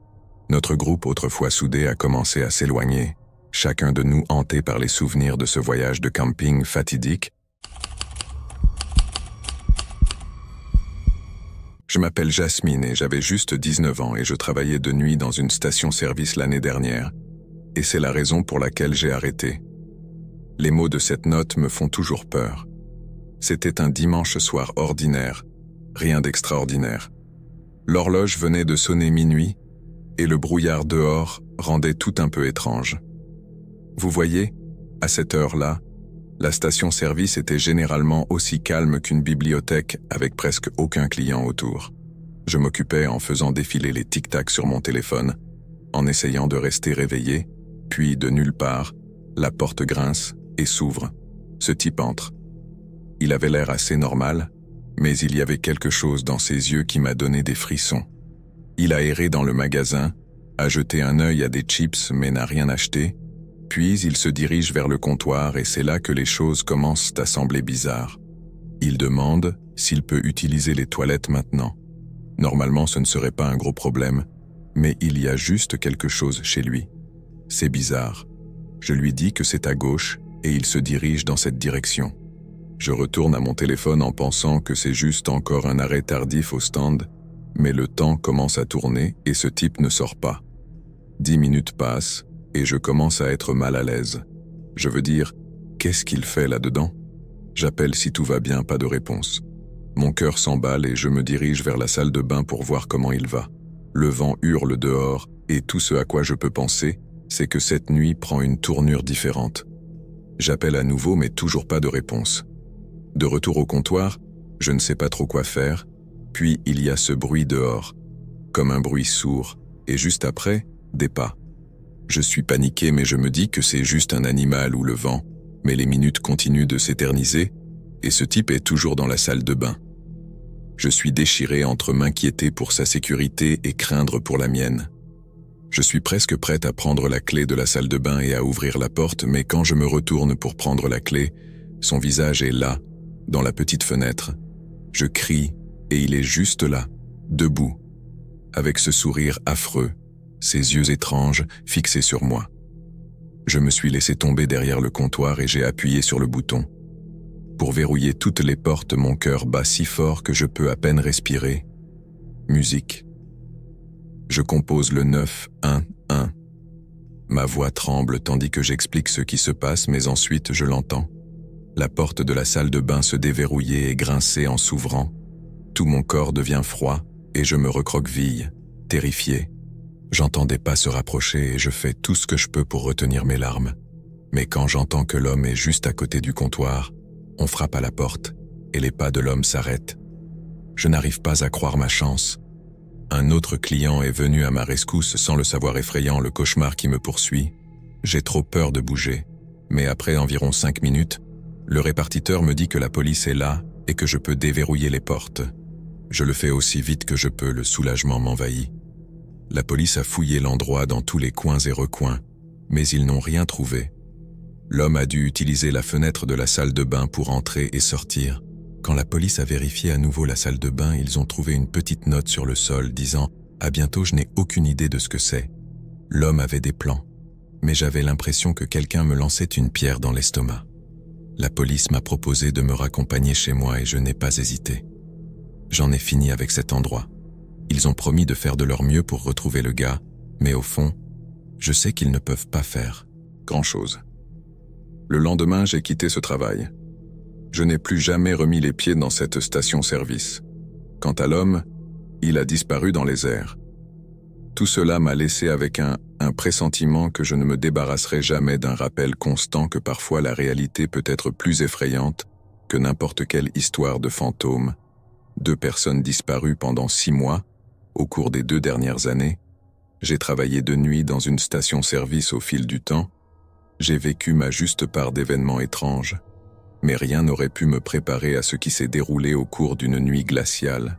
Speaker 1: Notre groupe, autrefois soudé, a commencé à s'éloigner, chacun de nous hanté par les souvenirs de ce voyage de camping fatidique. Je m'appelle Jasmine et j'avais juste 19 ans et je travaillais de nuit dans une station-service l'année dernière. Et c'est la raison pour laquelle j'ai arrêté. Les mots de cette note me font toujours peur. C'était un dimanche soir ordinaire, rien d'extraordinaire. L'horloge venait de sonner minuit et le brouillard dehors rendait tout un peu étrange. Vous voyez, à cette heure-là, la station-service était généralement aussi calme qu'une bibliothèque avec presque aucun client autour. Je m'occupais en faisant défiler les tic-tac sur mon téléphone, en essayant de rester réveillé, puis de nulle part, la porte grince et s'ouvre. Ce type entre. Il avait l'air assez normal, mais il y avait quelque chose dans ses yeux qui m'a donné des frissons. Il a erré dans le magasin, a jeté un œil à des chips mais n'a rien acheté, puis il se dirige vers le comptoir et c'est là que les choses commencent à sembler bizarres. Il demande s'il peut utiliser les toilettes maintenant. Normalement, ce ne serait pas un gros problème, mais il y a juste quelque chose chez lui. C'est bizarre. Je lui dis que c'est à gauche et il se dirige dans cette direction. Je retourne à mon téléphone en pensant que c'est juste encore un arrêt tardif au stand, mais le temps commence à tourner et ce type ne sort pas. 10 minutes passent et je commence à être mal à l'aise. Je veux dire, qu'est-ce qu'il fait là-dedans? J'appelle si tout va bien, pas de réponse. Mon cœur s'emballe et je me dirige vers la salle de bain pour voir comment il va. Le vent hurle dehors et tout ce à quoi je peux penser, c'est que cette nuit prend une tournure différente. J'appelle à nouveau mais toujours pas de réponse. De retour au comptoir, je ne sais pas trop quoi faire, puis il y a ce bruit dehors, comme un bruit sourd, et juste après, des pas. Je suis paniqué mais je me dis que c'est juste un animal ou le vent, mais les minutes continuent de s'éterniser, et ce type est toujours dans la salle de bain. Je suis déchiré entre m'inquiéter pour sa sécurité et craindre pour la mienne. Je suis presque prête à prendre la clé de la salle de bain et à ouvrir la porte, mais quand je me retourne pour prendre la clé, son visage est là, dans la petite fenêtre. Je crie, et il est juste là, debout, avec ce sourire affreux, ses yeux étranges fixés sur moi. Je me suis laissé tomber derrière le comptoir et j'ai appuyé sur le bouton. Pour verrouiller toutes les portes, mon cœur bat si fort que je peux à peine respirer. Musique. Je compose le 9-1-1. Ma voix tremble tandis que j'explique ce qui se passe, mais ensuite je l'entends. La porte de la salle de bain se déverrouillait et grinçait en s'ouvrant. Tout mon corps devient froid et je me recroqueville, terrifié. J'entends des pas se rapprocher et je fais tout ce que je peux pour retenir mes larmes. Mais quand j'entends que l'homme est juste à côté du comptoir, on frappe à la porte et les pas de l'homme s'arrêtent. Je n'arrive pas à croire ma chance. Un autre client est venu à ma rescousse sans le savoir effrayant le cauchemar qui me poursuit. J'ai trop peur de bouger, mais après environ 5 minutes, le répartiteur me dit que la police est là et que je peux déverrouiller les portes. Je le fais aussi vite que je peux, le soulagement m'envahit. La police a fouillé l'endroit dans tous les coins et recoins, mais ils n'ont rien trouvé. L'homme a dû utiliser la fenêtre de la salle de bain pour entrer et sortir. Quand la police a vérifié à nouveau la salle de bain, ils ont trouvé une petite note sur le sol disant « À bientôt, je n'ai aucune idée de ce que c'est ». L'homme avait des plans, mais j'avais l'impression que quelqu'un me lançait une pierre dans l'estomac. La police m'a proposé de me raccompagner chez moi et je n'ai pas hésité. J'en ai fini avec cet endroit. Ils ont promis de faire de leur mieux pour retrouver le gars, mais au fond, je sais qu'ils ne peuvent pas faire grand-chose. Le lendemain, j'ai quitté ce travail. Je n'ai plus jamais remis les pieds dans cette station-service. Quant à l'homme, il a disparu dans les airs. Tout cela m'a laissé avec un pressentiment que je ne me débarrasserai jamais d'un rappel constant que parfois la réalité peut être plus effrayante que n'importe quelle histoire de fantôme. 2 personnes disparues pendant 6 mois, au cours des 2 dernières années. J'ai travaillé de nuit dans une station-service au fil du temps. J'ai vécu ma juste part d'événements étranges, mais rien n'aurait pu me préparer à ce qui s'est déroulé au cours d'une nuit glaciale.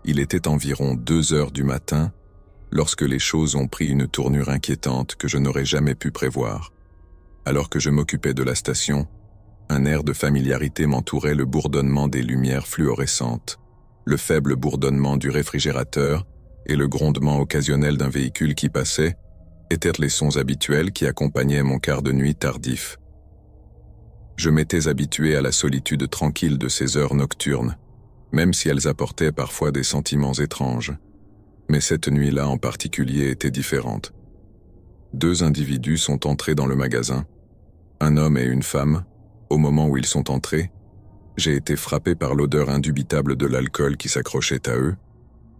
Speaker 1: Il était environ 2 heures du matin lorsque les choses ont pris une tournure inquiétante que je n'aurais jamais pu prévoir. Alors que je m'occupais de la station, un air de familiarité m'entourait, le bourdonnement des lumières fluorescentes, le faible bourdonnement du réfrigérateur et le grondement occasionnel d'un véhicule qui passait étaient les sons habituels qui accompagnaient mon quart de nuit tardif. Je m'étais habitué à la solitude tranquille de ces heures nocturnes, même si elles apportaient parfois des sentiments étranges. Mais cette nuit-là en particulier était différente. 2 individus sont entrés dans le magasin, un homme et une femme. Au moment où ils sont entrés, j'ai été frappé par l'odeur indubitable de l'alcool qui s'accrochait à eux.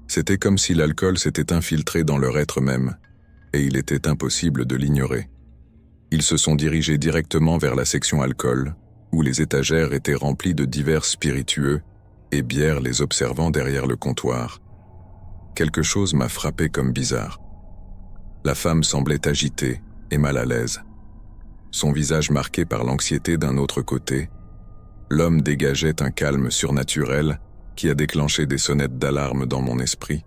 Speaker 1: C'était comme si l'alcool s'était infiltré dans leur être même, et il était impossible de l'ignorer. Ils se sont dirigés directement vers la section alcool, où les étagères étaient remplies de divers spiritueux et bières, les observant derrière le comptoir. Quelque chose m'a frappé comme bizarre. La femme semblait agitée et mal à l'aise. Son visage marqué par l'anxiété d'un autre côté, l'homme dégageait un calme surnaturel qui a déclenché des sonnettes d'alarme dans mon esprit.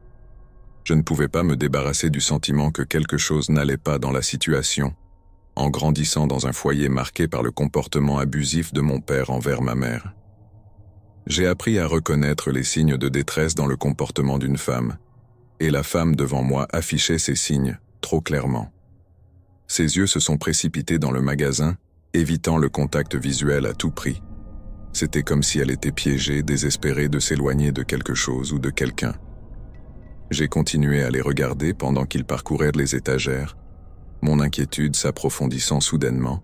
Speaker 1: Je ne pouvais pas me débarrasser du sentiment que quelque chose n'allait pas dans la situation, en grandissant dans un foyer marqué par le comportement abusif de mon père envers ma mère. J'ai appris à reconnaître les signes de détresse dans le comportement d'une femme, et la femme devant moi affichait ces signes trop clairement. Ses yeux se sont précipités dans le magasin, évitant le contact visuel à tout prix. C'était comme si elle était piégée, désespérée de s'éloigner de quelque chose ou de quelqu'un. J'ai continué à les regarder pendant qu'ils parcouraient les étagères, mon inquiétude s'approfondissant soudainement.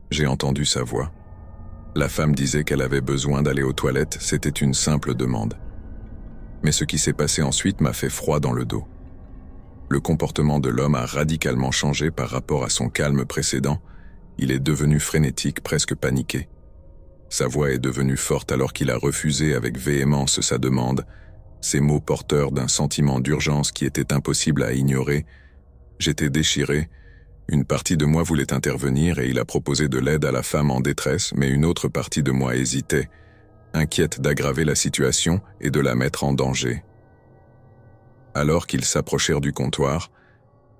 Speaker 1: J'ai entendu sa voix. La femme disait qu'elle avait besoin d'aller aux toilettes, c'était une simple demande. Mais ce qui s'est passé ensuite m'a fait froid dans le dos. Le comportement de l'homme a radicalement changé par rapport à son calme précédent. Il est devenu frénétique, presque paniqué. Sa voix est devenue forte alors qu'il a refusé avec véhémence sa demande, ces mots porteurs d'un sentiment d'urgence qui était impossible à ignorer. J'étais déchiré, une partie de moi voulait intervenir et il a proposé de l'aide à la femme en détresse, mais une autre partie de moi hésitait, inquiète d'aggraver la situation et de la mettre en danger. Alors qu'ils s'approchèrent du comptoir,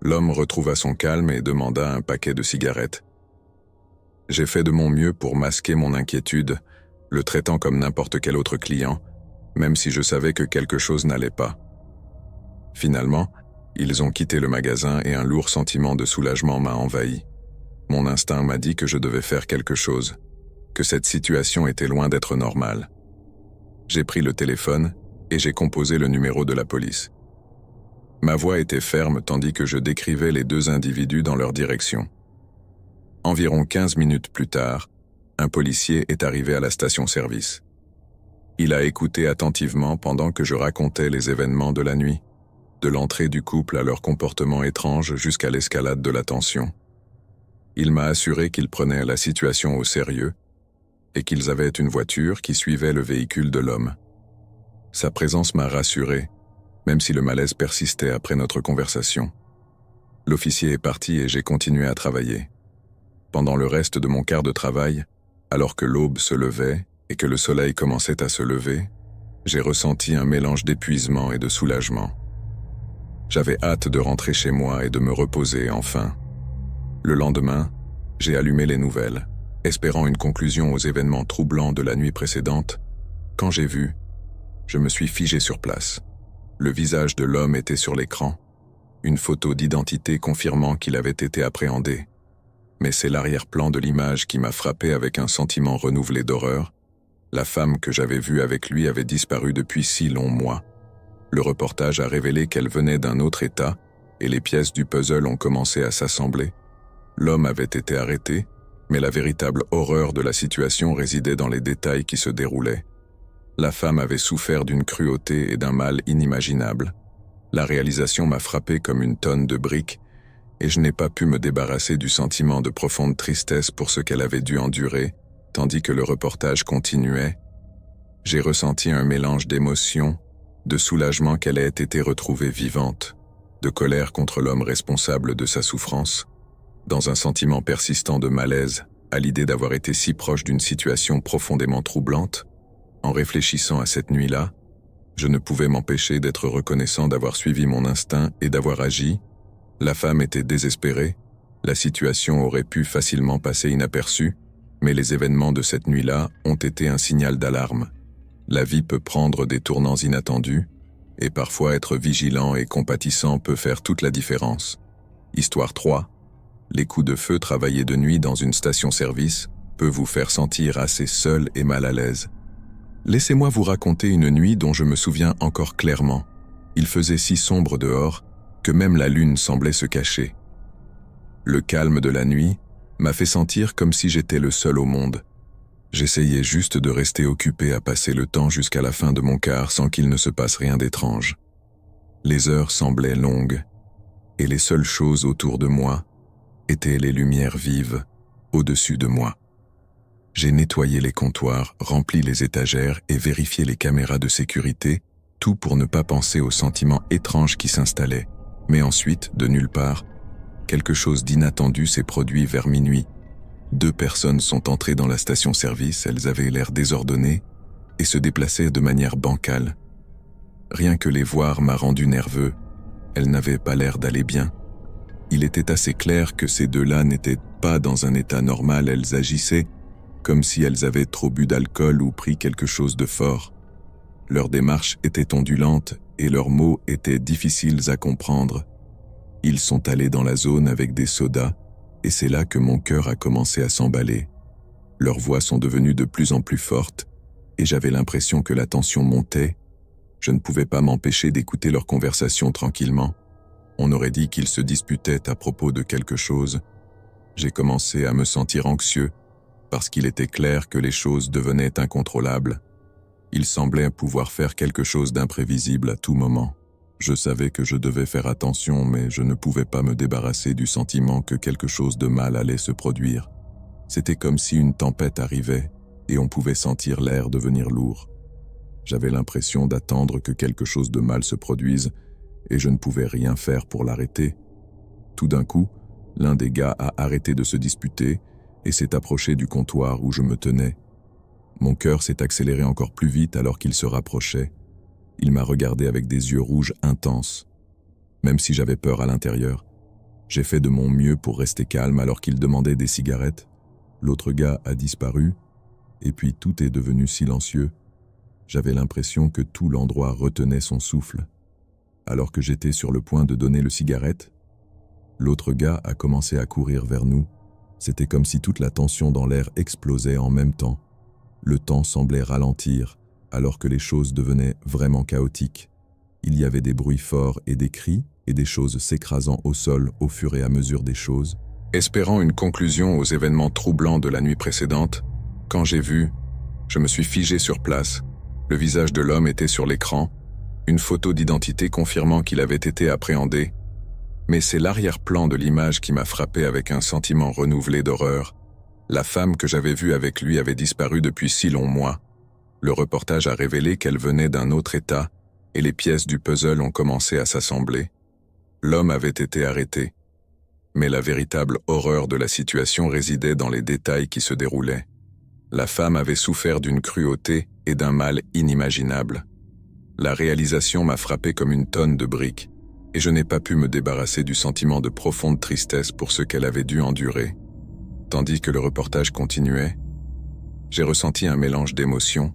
Speaker 1: l'homme retrouva son calme et demanda un paquet de cigarettes. J'ai fait de mon mieux pour masquer mon inquiétude, le traitant comme n'importe quel autre client, même si je savais que quelque chose n'allait pas. Finalement, ils ont quitté le magasin et un lourd sentiment de soulagement m'a envahi. Mon instinct m'a dit que je devais faire quelque chose, que cette situation était loin d'être normale. J'ai pris le téléphone et j'ai composé le numéro de la police. Ma voix était ferme tandis que je décrivais les 2 individus dans leur direction. Environ 15 minutes plus tard, un policier est arrivé à la station-service. Il a écouté attentivement pendant que je racontais les événements de la nuit, de l'entrée du couple à leur comportement étrange jusqu'à l'escalade de la tension. Il m'a assuré qu'ils prenaient la situation au sérieux et qu'ils avaient une voiture qui suivait le véhicule de l'homme. Sa présence m'a rassuré, même si le malaise persistait après notre conversation. L'officier est parti et j'ai continué à travailler. Pendant le reste de mon quart de travail, alors que l'aube se levait et que le soleil commençait à se lever, j'ai ressenti un mélange d'épuisement et de soulagement. J'avais hâte de rentrer chez moi et de me reposer enfin. Le lendemain, j'ai allumé les nouvelles, espérant une conclusion aux événements troublants de la nuit précédente. Quand j'ai vu, je me suis figé sur place. Le visage de l'homme était sur l'écran, une photo d'identité confirmant qu'il avait été appréhendé. Mais c'est l'arrière-plan de l'image qui m'a frappé avec un sentiment renouvelé d'horreur. La femme que j'avais vue avec lui avait disparu depuis 6 longs mois. Le reportage a révélé qu'elle venait d'un autre État et les pièces du puzzle ont commencé à s'assembler. L'homme avait été arrêté, mais la véritable horreur de la situation résidait dans les détails qui se déroulaient. La femme avait souffert d'une cruauté et d'un mal inimaginable. La réalisation m'a frappé comme une tonne de briques, et je n'ai pas pu me débarrasser du sentiment de profonde tristesse pour ce qu'elle avait dû endurer, tandis que le reportage continuait. J'ai ressenti un mélange d'émotions, de soulagement qu'elle ait été retrouvée vivante, de colère contre l'homme responsable de sa souffrance, dans un sentiment persistant de malaise à l'idée d'avoir été si proche d'une situation profondément troublante. En réfléchissant à cette nuit-là, Je ne pouvais m'empêcher d'être reconnaissant d'avoir suivi mon instinct et d'avoir agi. La femme était désespérée, la situation aurait pu facilement passer inaperçue, mais les événements de cette nuit-là ont été un signal d'alarme. La vie peut prendre des tournants inattendus, et parfois être vigilant et compatissant peut faire toute la différence. Histoire 3. Les coups de feu travaillés de nuit dans une station-service peut vous faire sentir assez seul et mal à l'aise. Laissez-moi vous raconter une nuit dont je me souviens encore clairement. Il faisait si sombre dehors que même la lune semblait se cacher. Le calme de la nuit m'a fait sentir comme si j'étais le seul au monde. J'essayais juste de rester occupé à passer le temps jusqu'à la fin de mon quart sans qu'il ne se passe rien d'étrange. Les heures semblaient longues, et les seules choses autour de moi étaient les lumières vives au-dessus de moi. J'ai nettoyé les comptoirs, rempli les étagères et vérifié les caméras de sécurité, tout pour ne pas penser aux sentiments étranges qui s'installaient. Mais ensuite, de nulle part, quelque chose d'inattendu s'est produit vers minuit. 2 personnes sont entrées dans la station-service, elles avaient l'air désordonnées et se déplaçaient de manière bancale. Rien que les voir m'a rendu nerveux, elles n'avaient pas l'air d'aller bien. Il était assez clair que ces 2-là n'étaient pas dans un état normal, elles agissaient comme si elles avaient trop bu d'alcool ou pris quelque chose de fort. Leur démarche était ondulante et leurs mots étaient difficiles à comprendre. Ils sont allés dans la zone avec des sodas, et c'est là que mon cœur a commencé à s'emballer. Leurs voix sont devenues de plus en plus fortes, et j'avais l'impression que la tension montait. Je ne pouvais pas m'empêcher d'écouter leur conversation tranquillement. On aurait dit qu'ils se disputaient à propos de quelque chose. J'ai commencé à me sentir anxieux, parce qu'il était clair que les choses devenaient incontrôlables. Ils semblaient pouvoir faire quelque chose d'imprévisible à tout moment. Je savais que je devais faire attention, mais je ne pouvais pas me débarrasser du sentiment que quelque chose de mal allait se produire. C'était comme si une tempête arrivait, et on pouvait sentir l'air devenir lourd. J'avais l'impression d'attendre que quelque chose de mal se produise, et je ne pouvais rien faire pour l'arrêter. Tout d'un coup, l'un des gars a arrêté de se disputer, et s'est approché du comptoir où je me tenais. Mon cœur s'est accéléré encore plus vite alors qu'il se rapprochait. Il m'a regardé avec des yeux rouges intenses. Même si j'avais peur à l'intérieur, j'ai fait de mon mieux pour rester calme alors qu'il demandait des cigarettes. L'autre gars a disparu, et puis tout est devenu silencieux. J'avais l'impression que tout l'endroit retenait son souffle. Alors que j'étais sur le point de donner le cigarette, l'autre gars a commencé à courir vers nous. C'était comme si toute la tension dans l'air explosait en même temps. Le temps semblait ralentir, alors que les choses devenaient vraiment chaotiques. Il y avait des bruits forts et des cris, et des choses s'écrasant au sol au fur et à mesure des choses. Espérant une conclusion aux événements troublants de la nuit précédente, quand j'ai vu, je me suis figé sur place. Le visage de l'homme était sur l'écran, une photo d'identité confirmant qu'il avait été appréhendé. Mais c'est l'arrière-plan de l'image qui m'a frappé avec un sentiment renouvelé d'horreur. La femme que j'avais vue avec lui avait disparu depuis 6 longs mois. Le reportage a révélé qu'elle venait d'un autre état, et les pièces du puzzle ont commencé à s'assembler. L'homme avait été arrêté. Mais la véritable horreur de la situation résidait dans les détails qui se déroulaient. La femme avait souffert d'une cruauté et d'un mal inimaginable. La réalisation m'a frappé comme une tonne de briques, et je n'ai pas pu me débarrasser du sentiment de profonde tristesse pour ce qu'elle avait dû endurer. Tandis que le reportage continuait, j'ai ressenti un mélange d'émotions,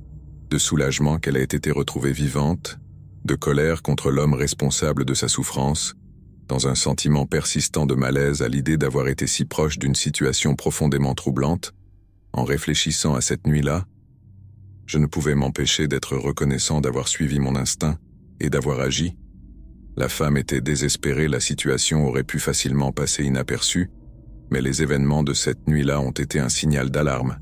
Speaker 1: de soulagement qu'elle ait été retrouvée vivante, de colère contre l'homme responsable de sa souffrance, dans un sentiment persistant de malaise à l'idée d'avoir été si proche d'une situation profondément troublante. En réfléchissant à cette nuit-là, je ne pouvais m'empêcher d'être reconnaissant d'avoir suivi mon instinct et d'avoir agi. La femme était désespérée, la situation aurait pu facilement passer inaperçue, mais les événements de cette nuit-là ont été un signal d'alarme.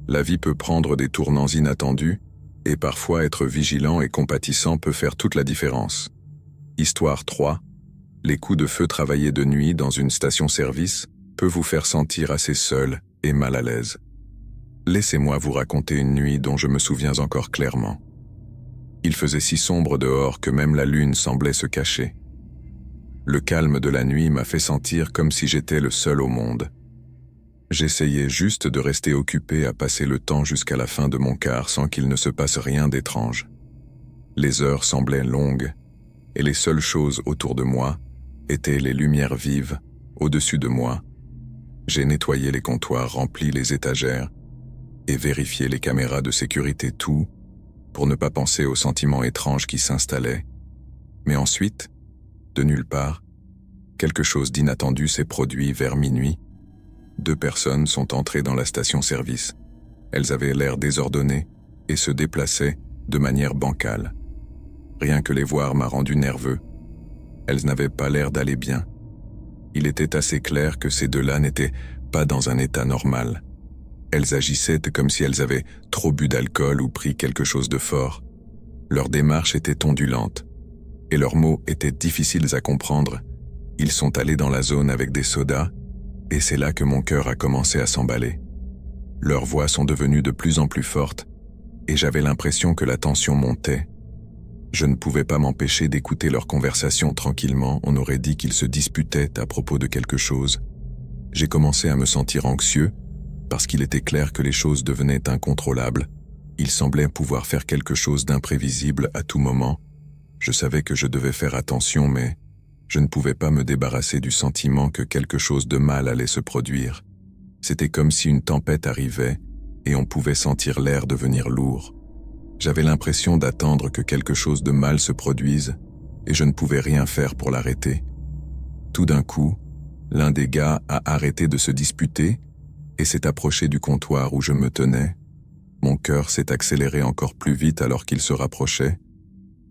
Speaker 1: La vie peut prendre des tournants inattendus, et parfois être vigilant et compatissant peut faire toute la différence. Histoire 3. Les coups de feu travaillés de nuit dans une station-service peut vous faire sentir assez seul et mal à l'aise. Laissez-moi vous raconter une nuit dont je me souviens encore clairement. Il faisait si sombre dehors que même la lune semblait se cacher. Le calme de la nuit m'a fait sentir comme si j'étais le seul au monde. J'essayais juste de rester occupé à passer le temps jusqu'à la fin de mon quart sans qu'il ne se passe rien d'étrange. Les heures semblaient longues, et les seules choses autour de moi étaient les lumières vives au-dessus de moi. J'ai nettoyé les comptoirs, rempli les étagères et vérifié les caméras de sécurité, tout pour ne pas penser aux sentiments étranges qui s'installaient. Mais ensuite, de nulle part, quelque chose d'inattendu s'est produit vers minuit. 2 personnes sont entrées dans la station-service. Elles avaient l'air désordonnées et se déplaçaient de manière bancale. Rien que les voir m'a rendu nerveux. Elles n'avaient pas l'air d'aller bien. Il était assez clair que ces 2-là n'étaient pas dans un état normal. Elles agissaient comme si elles avaient trop bu d'alcool ou pris quelque chose de fort. Leur démarche était ondulante, et leurs mots étaient difficiles à comprendre. Ils sont allés dans la zone avec des sodas, et c'est là que mon cœur a commencé à s'emballer. Leurs voix sont devenues de plus en plus fortes, et j'avais l'impression que la tension montait. Je ne pouvais pas m'empêcher d'écouter leur conversation tranquillement, on aurait dit qu'ils se disputaient à propos de quelque chose. J'ai commencé à me sentir anxieux, parce qu'il était clair que les choses devenaient incontrôlables. Ils semblaient pouvoir faire quelque chose d'imprévisible à tout moment. Je savais que je devais faire attention, mais je ne pouvais pas me débarrasser du sentiment que quelque chose de mal allait se produire. C'était comme si une tempête arrivait, et on pouvait sentir l'air devenir lourd. J'avais l'impression d'attendre que quelque chose de mal se produise, et je ne pouvais rien faire pour l'arrêter. Tout d'un coup, l'un des gars a arrêté de se disputer et s'est approché du comptoir où je me tenais. Mon cœur s'est accéléré encore plus vite alors qu'il se rapprochait.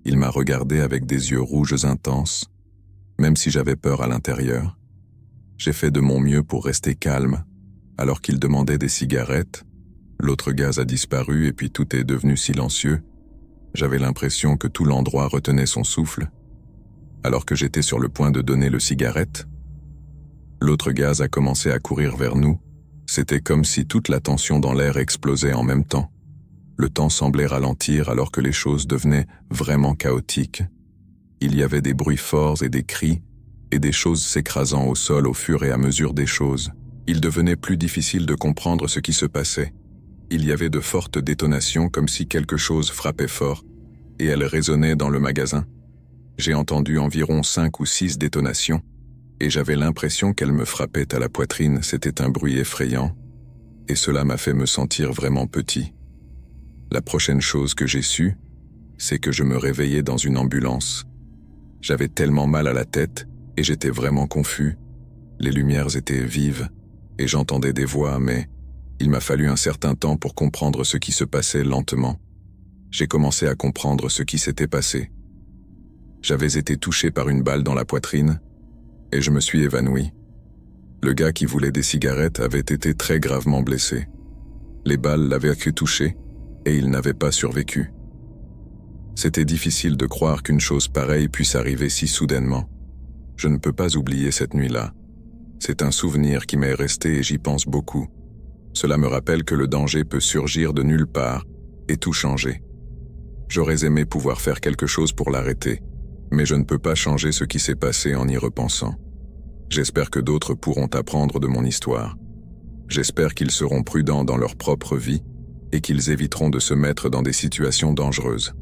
Speaker 1: Il m'a regardé avec des yeux rouges intenses, même si j'avais peur à l'intérieur. J'ai fait de mon mieux pour rester calme, alors qu'il demandait des cigarettes. L'autre gaz a disparu et puis tout est devenu silencieux. J'avais l'impression que tout l'endroit retenait son souffle. Alors que j'étais sur le point de donner le cigarette, l'autre gaz a commencé à courir vers nous. C'était comme si toute la tension dans l'air explosait en même temps. Le temps semblait ralentir alors que les choses devenaient vraiment chaotiques. Il y avait des bruits forts et des cris, et des choses s'écrasant au sol au fur et à mesure des choses. Il devenait plus difficile de comprendre ce qui se passait. Il y avait de fortes détonations comme si quelque chose frappait fort, et elles résonnaient dans le magasin. J'ai entendu environ 5 ou 6 détonations, et j'avais l'impression qu'elles me frappaient à la poitrine. C'était un bruit effrayant, et cela m'a fait me sentir vraiment petit. La prochaine chose que j'ai su, c'est que je me réveillais dans une ambulance. J'avais tellement mal à la tête, et j'étais vraiment confus. Les lumières étaient vives, et j'entendais des voix, mais il m'a fallu un certain temps pour comprendre ce qui se passait lentement. J'ai commencé à comprendre ce qui s'était passé. J'avais été touché par une balle dans la poitrine, et je me suis évanoui. Le gars qui voulait des cigarettes avait été très gravement blessé. Les balles l'avaient touché, et il n'avait pas survécu. C'était difficile de croire qu'une chose pareille puisse arriver si soudainement. Je ne peux pas oublier cette nuit-là. C'est un souvenir qui m'est resté et j'y pense beaucoup. Cela me rappelle que le danger peut surgir de nulle part et tout changer. J'aurais aimé pouvoir faire quelque chose pour l'arrêter, mais je ne peux pas changer ce qui s'est passé en y repensant. J'espère que d'autres pourront apprendre de mon histoire. J'espère qu'ils seront prudents dans leur propre vie et qu'ils éviteront de se mettre dans des situations dangereuses.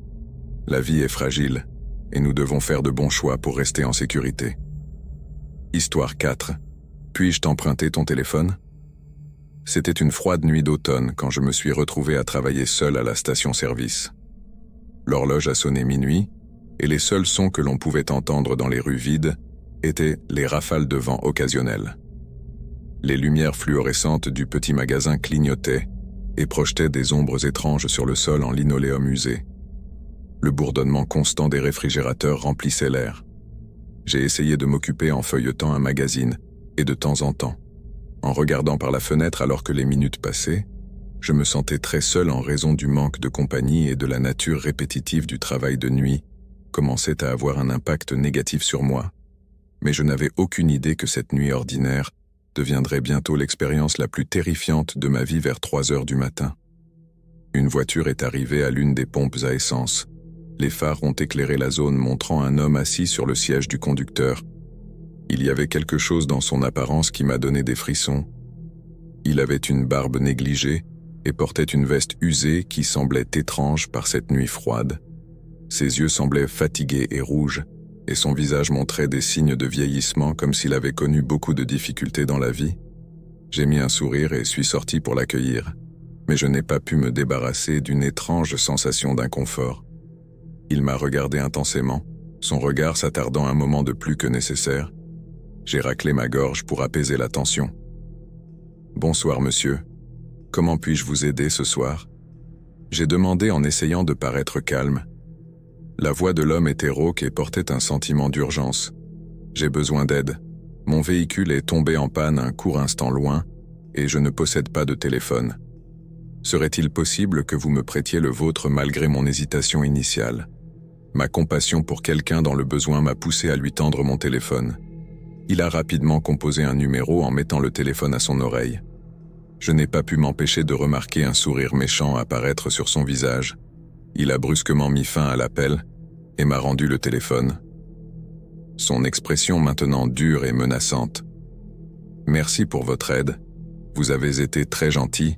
Speaker 1: La vie est fragile et nous devons faire de bons choix pour rester en sécurité. Histoire 4. Puis-je t'emprunter ton téléphone ? C'était une froide nuit d'automne quand je me suis retrouvé à travailler seul à la station-service. L'horloge a sonné minuit, et les seuls sons que l'on pouvait entendre dans les rues vides étaient les rafales de vent occasionnelles. Les lumières fluorescentes du petit magasin clignotaient et projetaient des ombres étranges sur le sol en linoléum usé. Le bourdonnement constant des réfrigérateurs remplissait l'air. J'ai essayé de m'occuper en feuilletant un magazine, et de temps en temps, en regardant par la fenêtre alors que les minutes passaient, je me sentais très seul en raison du manque de compagnie et de la nature répétitive du travail de nuit commençait à avoir un impact négatif sur moi. Mais je n'avais aucune idée que cette nuit ordinaire deviendrait bientôt l'expérience la plus terrifiante de ma vie vers 3 heures du matin. Une voiture est arrivée à l'une des pompes à essence. Les phares ont éclairé la zone montrant un homme assis sur le siège du conducteur. Il y avait quelque chose dans son apparence qui m'a donné des frissons. Il avait une barbe négligée et portait une veste usée qui semblait étrange par cette nuit froide. Ses yeux semblaient fatigués et rouges, et son visage montrait des signes de vieillissement comme s'il avait connu beaucoup de difficultés dans la vie. J'ai mis un sourire et suis sorti pour l'accueillir, mais je n'ai pas pu me débarrasser d'une étrange sensation d'inconfort. Il m'a regardé intensément, son regard s'attardant un moment de plus que nécessaire. J'ai raclé ma gorge pour apaiser la tension. « Bonsoir, monsieur. Comment puis-je vous aider ce soir ?» J'ai demandé en essayant de paraître calme. La voix de l'homme était rauque et portait un sentiment d'urgence. « J'ai besoin d'aide. Mon véhicule est tombé en panne un court instant loin et je ne possède pas de téléphone. Serait-il possible que vous me prêtiez le vôtre malgré mon hésitation initiale ? Ma compassion pour quelqu'un dans le besoin m'a poussé à lui tendre mon téléphone. Il a rapidement composé un numéro en mettant le téléphone à son oreille. Je n'ai pas pu m'empêcher de remarquer un sourire méchant apparaître sur son visage. Il a brusquement mis fin à l'appel et m'a rendu le téléphone. Son expression maintenant dure et menaçante. « Merci pour votre aide. Vous avez été très gentil. »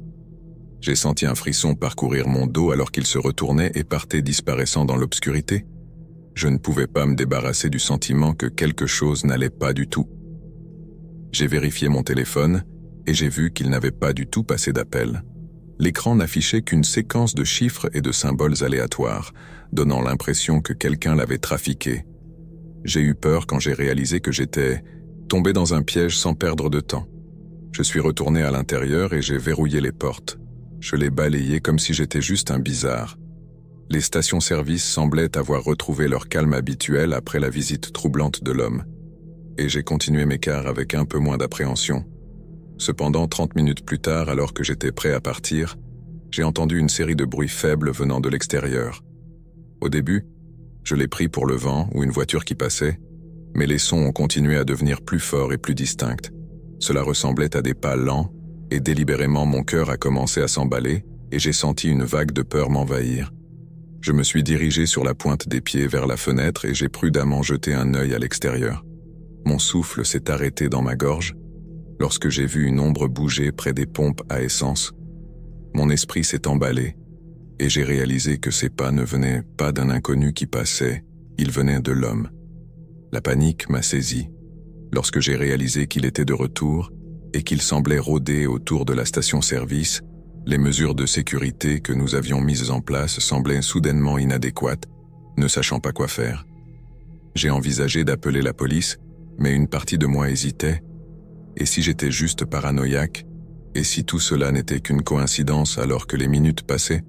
Speaker 1: J'ai senti un frisson parcourir mon dos alors qu'il se retournait et partait disparaissant dans l'obscurité. Je ne pouvais pas me débarrasser du sentiment que quelque chose n'allait pas du tout. J'ai vérifié mon téléphone et j'ai vu qu'il n'avait pas du tout passé d'appel. L'écran n'affichait qu'une séquence de chiffres et de symboles aléatoires, donnant l'impression que quelqu'un l'avait trafiqué. J'ai eu peur quand j'ai réalisé que j'étais tombé dans un piège sans perdre de temps. Je suis retourné à l'intérieur et j'ai verrouillé les portes. Je les balayais comme si j'étais juste un bizarre. Les stations-service semblaient avoir retrouvé leur calme habituel après la visite troublante de l'homme. Et j'ai continué mes quarts avec un peu moins d'appréhension. Cependant, 30 minutes plus tard, alors que j'étais prêt à partir, j'ai entendu une série de bruits faibles venant de l'extérieur. Au début, je l'ai pris pour le vent ou une voiture qui passait, mais les sons ont continué à devenir plus forts et plus distincts. Cela ressemblait à des pas lents, et délibérément mon cœur a commencé à s'emballer et j'ai senti une vague de peur m'envahir. Je me suis dirigé sur la pointe des pieds vers la fenêtre et j'ai prudemment jeté un œil à l'extérieur. Mon souffle s'est arrêté dans ma gorge lorsque j'ai vu une ombre bouger près des pompes à essence. Mon esprit s'est emballé et j'ai réalisé que ces pas ne venaient pas d'un inconnu qui passait, ils venaient de l'homme. La panique m'a saisi lorsque j'ai réalisé qu'il était de retour et qu'il semblait rôder autour de la station-service. Les mesures de sécurité que nous avions mises en place semblaient soudainement inadéquates, ne sachant pas quoi faire. J'ai envisagé d'appeler la police, mais une partie de moi hésitait. Et si j'étais juste paranoïaque? Et si tout cela n'était qu'une coïncidence alors que les minutes passaient,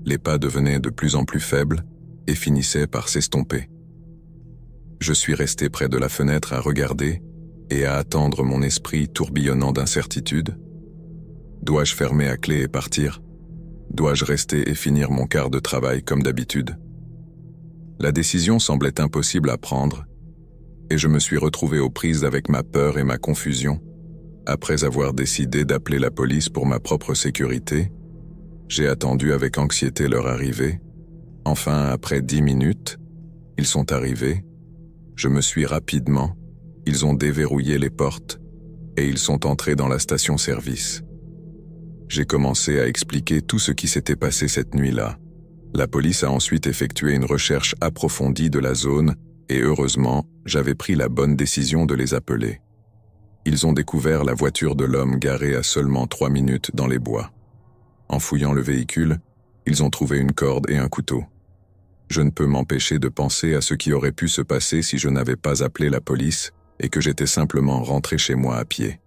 Speaker 1: les pas devenaient de plus en plus faibles et finissaient par s'estomper. Je suis resté près de la fenêtre à regarder et à attendre mon esprit tourbillonnant d'incertitude. Dois-je fermer à clé et partir? Dois-je rester et finir mon quart de travail comme d'habitude? La décision semblait impossible à prendre, et je me suis retrouvé aux prises avec ma peur et ma confusion. Après avoir décidé d'appeler la police pour ma propre sécurité, j'ai attendu avec anxiété leur arrivée. Enfin, après 10 minutes, ils sont arrivés. Je me suis rapidement, ils ont déverrouillé les portes, et ils sont entrés dans la station-service. J'ai commencé à expliquer tout ce qui s'était passé cette nuit-là. La police a ensuite effectué une recherche approfondie de la zone et heureusement, j'avais pris la bonne décision de les appeler. Ils ont découvert la voiture de l'homme garée à seulement 3 minutes dans les bois. En fouillant le véhicule, ils ont trouvé une corde et un couteau. Je ne peux m'empêcher de penser à ce qui aurait pu se passer si je n'avais pas appelé la police et que j'étais simplement rentré chez moi à pied.